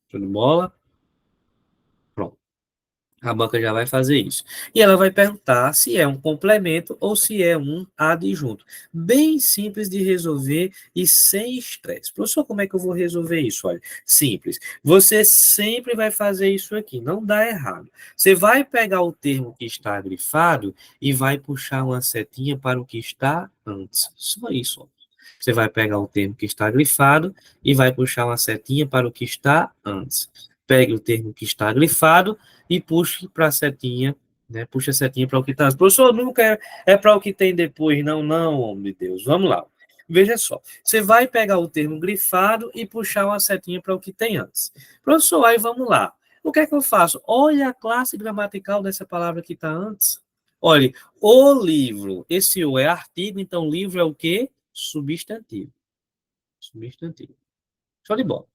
Show de bola? Pronto. A banca já vai fazer isso. E ela vai perguntar se é um complemento ou se é um adjunto. Bem simples de resolver e sem estresse. Professor, como é que eu vou resolver isso? Olha, simples. Você sempre vai fazer isso aqui, não dá errado. Você vai pegar o termo que está grifado e vai puxar uma setinha para o que está antes. Só isso. Ó. Você vai pegar o termo que está grifado e vai puxar uma setinha para o que está antes. Pegue o termo que está grifado e puxe para a setinha, né? Puxa a setinha para o que está. Professor, nunca é para o que tem depois, não, não, homem de Deus. Vamos lá. Veja só, você vai pegar o termo grifado e puxar uma setinha para o que tem antes. Professor, aí vamos lá. O que é que eu faço? Olha a classe gramatical dessa palavra que está antes. Olhe, o livro. Esse o é artigo, então livro é o quê? Substantivo. Substantivo. Show de bola.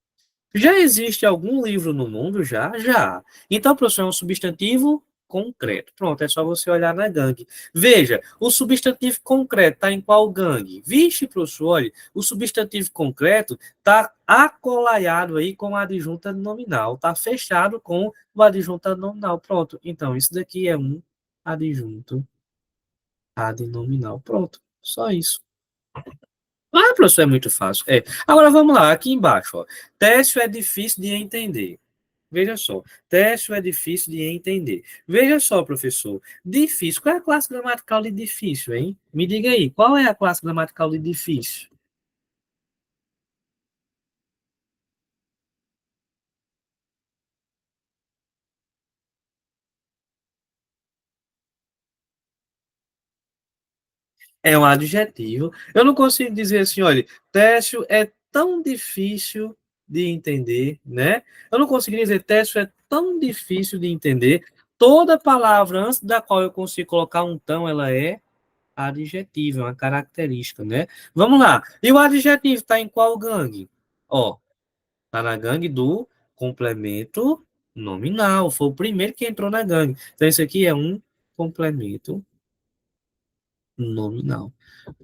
Já existe algum livro no mundo? Já? Já. Então, professor, é um substantivo concreto. Pronto, é só você olhar na gangue. Veja, o substantivo concreto está em qual gangue? Vixe, professor, olha, o substantivo concreto está acolaiado aí com a adjunta nominal, está fechado com o adjunta nominal. Pronto, então, isso daqui é um adjunto adnominal. Pronto, só isso. Ah, professor, é muito fácil. É. Agora vamos lá, aqui embaixo. Ó. Técio é difícil de entender. Veja só, teste é difícil de entender. Veja só, professor, difícil. Qual é a classe gramatical de difícil, hein? Me diga aí, qual é a classe gramatical de difícil? É um adjetivo. Eu não consigo dizer assim, olha, Técio é tão difícil de entender, né? Eu não consigo dizer Técio é tão difícil de entender. Toda palavra antes da qual eu consigo colocar um tão, ela é adjetivo, é uma característica, né? Vamos lá. E o adjetivo está em qual gangue? Ó, tá na gangue do complemento nominal. Foi o primeiro que entrou na gangue. Então, isso aqui é um complemento nominal.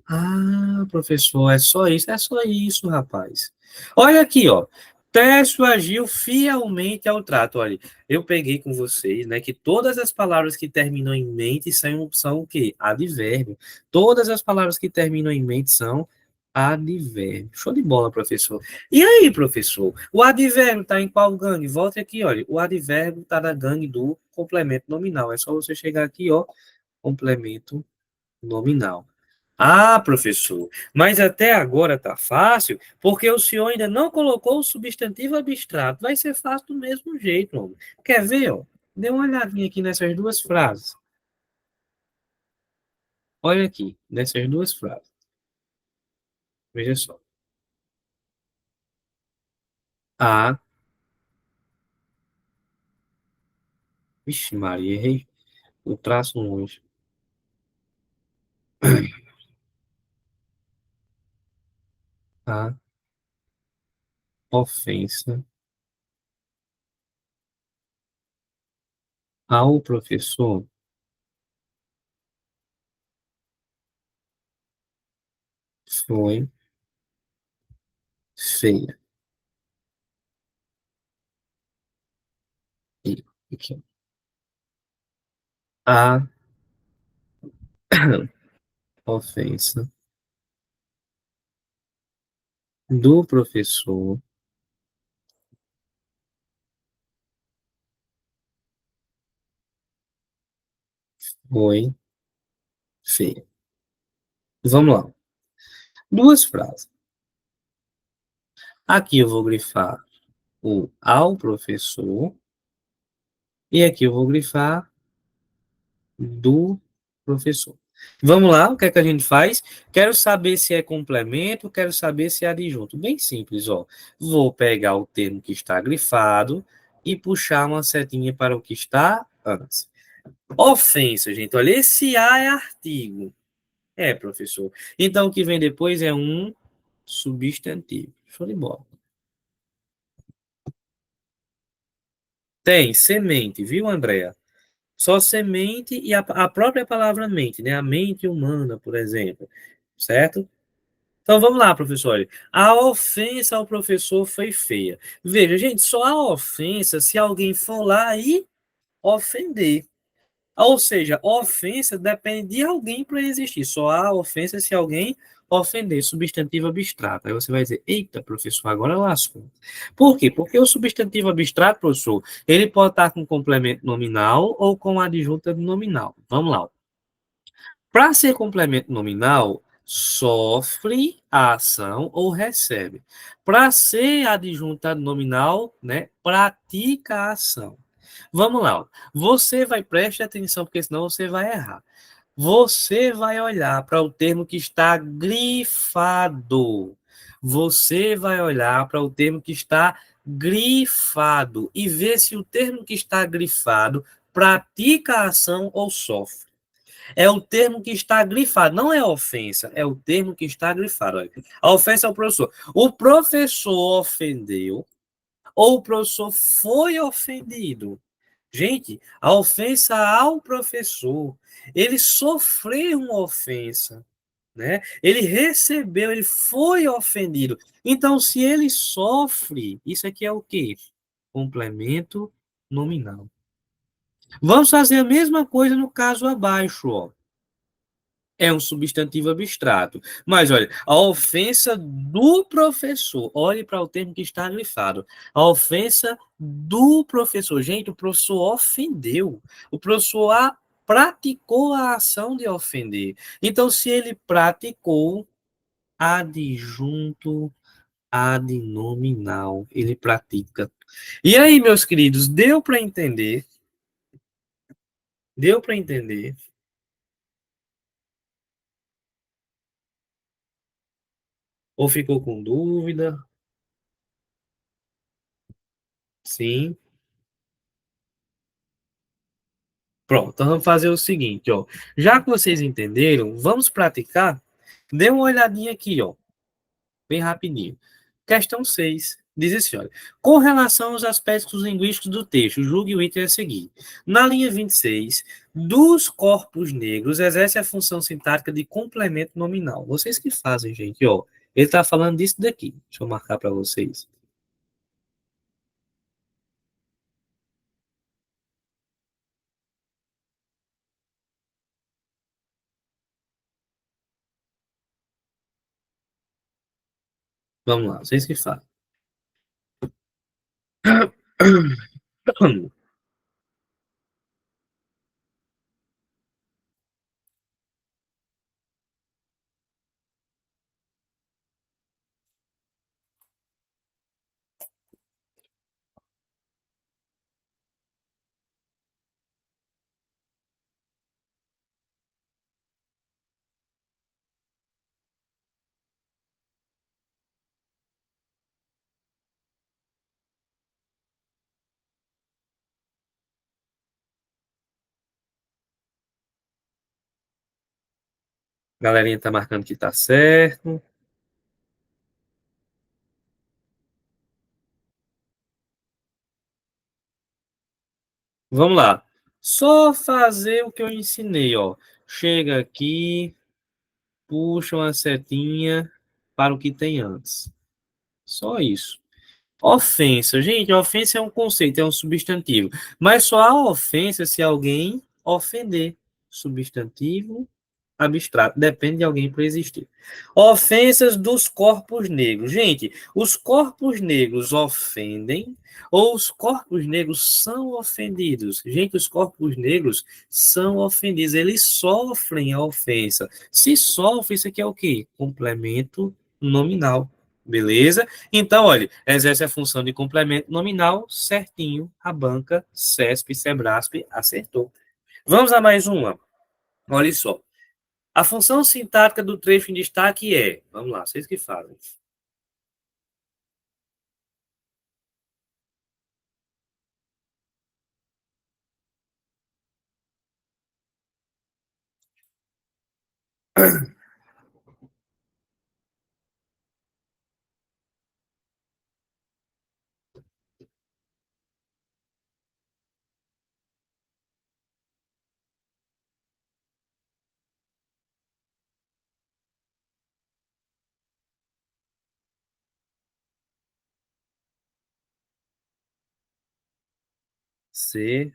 Ah, professor, é só isso, rapaz. Olha aqui, ó. Tércio agiu fielmente ao trato. Olha, eu peguei com vocês, né, que todas as palavras que terminam em mente são o quê? Advérbio. Todas as palavras que terminam em mente são advérbio. Show de bola, professor. E aí, professor? O advérbio está em qual gangue? Volte aqui, olha. O advérbio está na gangue do complemento nominal. É só você chegar aqui, ó. Complemento nominal. Ah, professor, mas até agora tá fácil, porque o senhor ainda não colocou o substantivo abstrato. Vai ser fácil do mesmo jeito, homem. Quer ver, ó? Dê uma olhadinha aqui nessas duas frases. Olha aqui, nessas duas frases. Veja só. A, vixe Maria, errei o traço longe. A ofensa ao professor foi feia. E, aqui, a ofensa do professor foi feia. Vamos lá. Duas frases. Aqui eu vou grifar o ao professor e aqui eu vou grifar do professor. Vamos lá, o que é que a gente faz? Quero saber se é complemento, quero saber se é adjunto. Bem simples, ó. Vou pegar o termo que está grifado e puxar uma setinha para o que está antes. Ofensa, gente. Olha, esse A é artigo. É, professor. Então, o que vem depois é um substantivo. Show de bola. Tem semente, viu, Andréa? Só semente e a própria palavra mente, né? A mente humana, por exemplo, certo? Então vamos lá, professor. A ofensa ao professor foi feia. Veja, gente, só há ofensa se alguém for lá e ofender. Ou seja, ofensa depende de alguém para existir. Só há ofensa se alguém ofender. Substantivo abstrato. Aí você vai dizer, eita, professor, agora lascou. Por quê? Porque o substantivo abstrato, professor, ele pode estar com complemento nominal ou com adjunta nominal. Vamos lá. Para ser complemento nominal, sofre a ação ou recebe. Para ser adjunta nominal, né, pratica a ação. Vamos lá. Você vai, preste atenção, porque senão você vai errar. Você vai olhar para o termo que está grifado. Você vai olhar para o termo que está grifado e ver se o termo que está grifado pratica a ação ou sofre. É o termo que está grifado, não é ofensa, é o termo que está grifado. Olha. A ofensa é o professor. O professor ofendeu ou o professor foi ofendido. Gente, a ofensa ao professor, ele sofreu uma ofensa, né? Ele recebeu, ele foi ofendido. Então, se ele sofre, isso aqui é o quê? Complemento nominal. Vamos fazer a mesma coisa no caso abaixo, ó. É um substantivo abstrato. Mas olha, a ofensa do professor, olhe para o termo que está grifado. A ofensa do professor. Gente, o professor ofendeu. O professor praticou a ação de ofender. Então, se ele praticou, adjunto adnominal, ele pratica. E aí, meus queridos, deu para entender? Deu para entender? Ou ficou com dúvida? Sim. Pronto, então vamos fazer o seguinte, ó. Já que vocês entenderam, vamos praticar? Dê uma olhadinha aqui, ó, bem rapidinho. Questão 6 diz assim, olha, com relação aos aspectos linguísticos do texto, julgue o item a seguir. Na linha 26, dos corpos negros exerce a função sintática de complemento nominal. Vocês que fazem, gente, ó. Ele está falando disso daqui. Deixa eu marcar para vocês. Vamos lá, vocês que fazem. Galerinha tá marcando que tá certo. Vamos lá. Só fazer o que eu ensinei, ó. Chega aqui, puxa uma setinha para o que tem antes. Só isso. Ofensa. Gente, ofensa é um conceito, é um substantivo. Mas só há ofensa se alguém ofender. Substantivo abstrato, depende de alguém para existir. Ofensas dos corpos negros. Gente, os corpos negros ofendem ou os corpos negros são ofendidos? Gente, os corpos negros são ofendidos, eles sofrem a ofensa. Se sofre, isso aqui é o quê? Complemento nominal. Beleza? Então, olha, exerce a função de complemento nominal, certinho, a banca, CESP, SEBRASP, acertou. Vamos a mais uma. Olha só. A função sintática do trecho em destaque é, vamos lá, vocês que fazem. Ser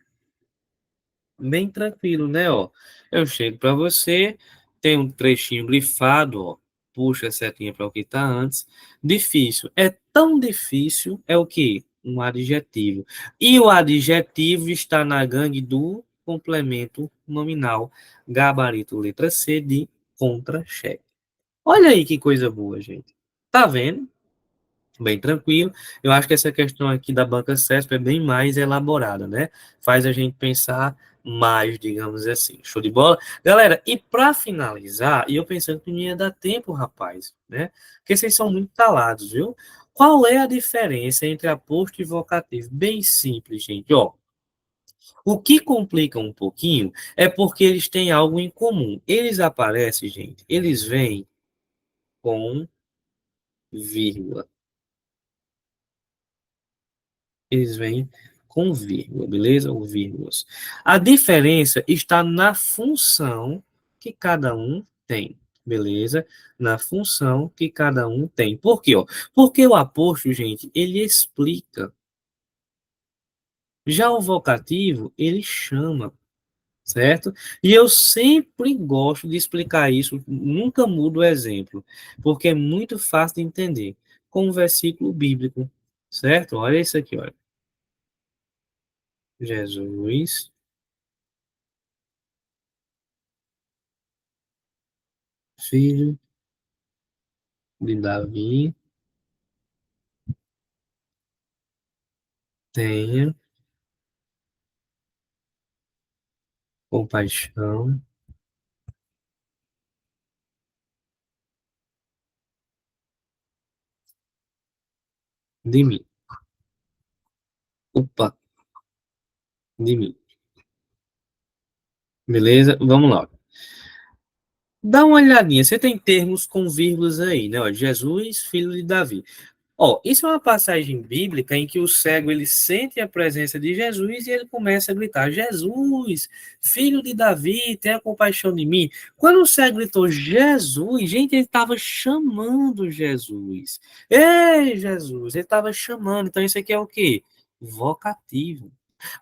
bem tranquilo, né? Ó, eu chego para você, tem um trechinho grifado, ó, puxa a setinha para o que está antes. Difícil. É tão difícil, é o que? Um adjetivo. E o adjetivo está na gangue do complemento nominal. Gabarito letra C de contra-cheque. Olha aí que coisa boa, gente. Tá vendo? Bem tranquilo. Eu acho que essa questão aqui da banca CESP é bem mais elaborada, né? Faz a gente pensar mais, digamos assim. Show de bola? Galera, e para finalizar, e eu pensando que não ia dar tempo, rapaz, né? Porque vocês são muito calados, viu? Qual é a diferença entre aposto e vocativo? Bem simples, gente. Ó, o que complica um pouquinho é porque eles têm algo em comum. Eles aparecem, gente, eles vêm com vírgula. Eles vêm com vírgula, beleza? Ou vírgulas. A diferença está na função que cada um tem, beleza? Na função que cada um tem. Por quê? Ó? Porque o aposto, gente, ele explica. Já o vocativo, ele chama. certo? E eu sempre gosto de explicar isso, nunca mudo o exemplo, porque é muito fácil de entender, com um versículo bíblico, certo? Olha isso aqui, olha. Jesus, filho de Davi, tenha compaixão de mim. Opa, de mim. Beleza? Vamos lá. Dá uma olhadinha, você tem termos com vírgulas aí, né? Ó, Jesus, filho de Davi. Ó, isso é uma passagem bíblica em que o cego ele sente a presença de Jesus e ele começa a gritar: Jesus, filho de Davi, tenha compaixão de mim. Quando o cego gritou Jesus, gente, ele estava chamando Jesus. Ei, Jesus, ele estava chamando. Então isso aqui é o quê? Vocativo.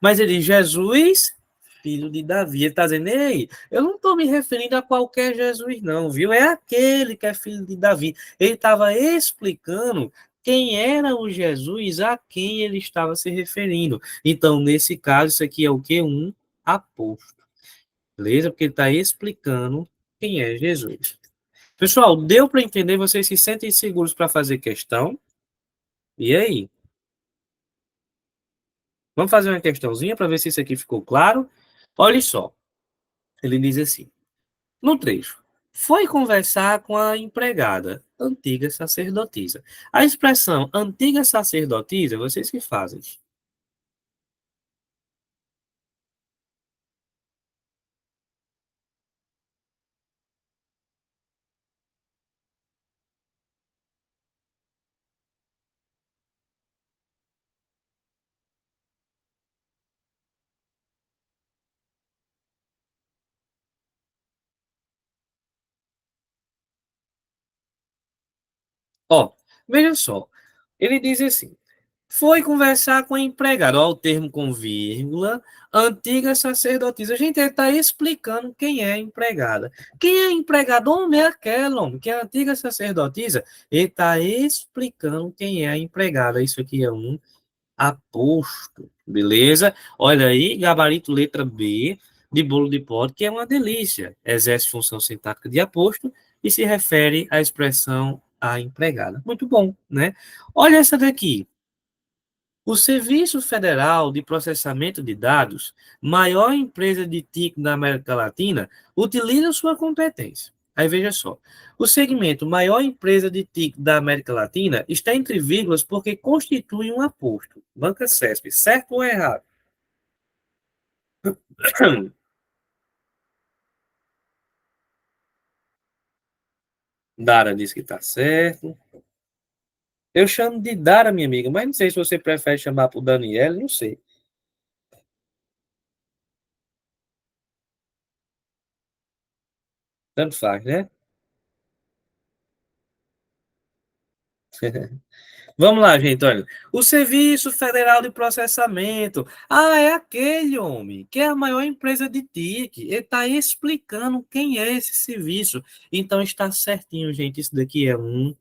Mas ele diz: Jesus, filho de Davi. Ele está dizendo: ei, eu não estou me referindo a qualquer Jesus, não, viu? É aquele que é filho de Davi. Ele estava explicando quem era o Jesus a quem ele estava se referindo. Então, nesse caso, isso aqui é o que? Um apóstolo. Beleza? Porque ele está explicando quem é Jesus. Pessoal, deu para entender? Vocês se sentem seguros para fazer questão? E aí? Vamos fazer uma questãozinha para ver se isso aqui ficou claro? Olha só. Ele diz assim, no trecho. Foi conversar com a empregada, antiga sacerdotisa. A expressão antiga sacerdotisa, vocês que fazem. Ó, veja só. Ele diz assim: foi conversar com a empregada, ó, o termo com vírgula, antiga sacerdotisa. Gente, ele está explicando quem é a empregada. Quem é a empregada? Homem é aquela, homem, que é a antiga sacerdotisa. Ele está explicando quem é a empregada. Isso aqui é um aposto, beleza? Olha aí, gabarito letra B de bolo de pote, que é uma delícia. Exerce função sintática de aposto e se refere à expressão a empregada. Muito bom, né? Olha essa daqui. O Serviço Federal de Processamento de Dados, maior empresa de TIC da América Latina, utiliza sua competência. Aí veja só. O segmento maior empresa de TIC da América Latina está entre vírgulas porque constitui um aposto. Banca CESP, certo ou errado? Dara disse que está certo. Eu chamo de Dara, minha amiga, mas não sei se você prefere chamar por Daniela, não sei. Tanto faz, né? Vamos lá, gente, olha. O Serviço Federal de Processamento. Ah, é aquele homem, que é a maior empresa de TIC. Ele está explicando quem é esse serviço. Então está certinho, gente. Isso daqui é um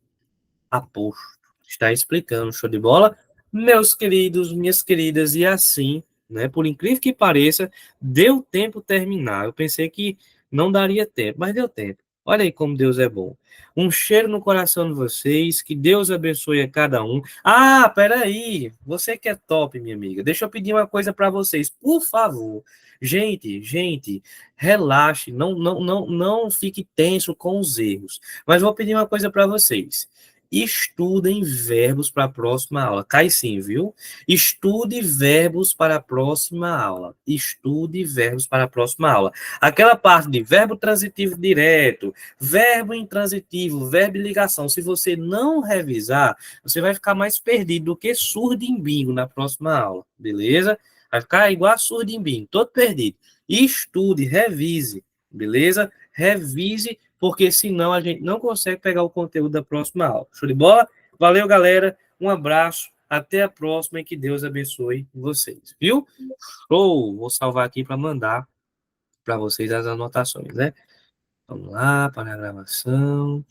aposto. Está explicando, show de bola? Meus queridos, minhas queridas, e assim, né? Por incrível que pareça, deu tempo terminar. Eu pensei que não daria tempo, mas deu tempo. Olha aí como Deus é bom. Um cheiro no coração de vocês, que Deus abençoe a cada um. Ah, peraí, você que é top, minha amiga. Deixa eu pedir uma coisa para vocês, por favor. Gente, relaxe, não fique tenso com os erros. Mas vou pedir uma coisa para vocês. Estudem verbos para a próxima aula. Cai sim, viu? Estude verbos para a próxima aula. Estude verbos para a próxima aula. Aquela parte de verbo transitivo direto, verbo intransitivo, verbo e ligação. Se você não revisar, você vai ficar mais perdido do que surdo em bingo na próxima aula. Beleza? Vai ficar igual a surdo em bingo, todo perdido. Estude, revise. Beleza? Revise porque senão a gente não consegue pegar o conteúdo da próxima aula. Show de bola? Valeu, galera. Um abraço. Até a próxima e que Deus abençoe vocês. Viu? Show! Vou salvar aqui para mandar para vocês as anotações, né? Vamos lá, para a gravação.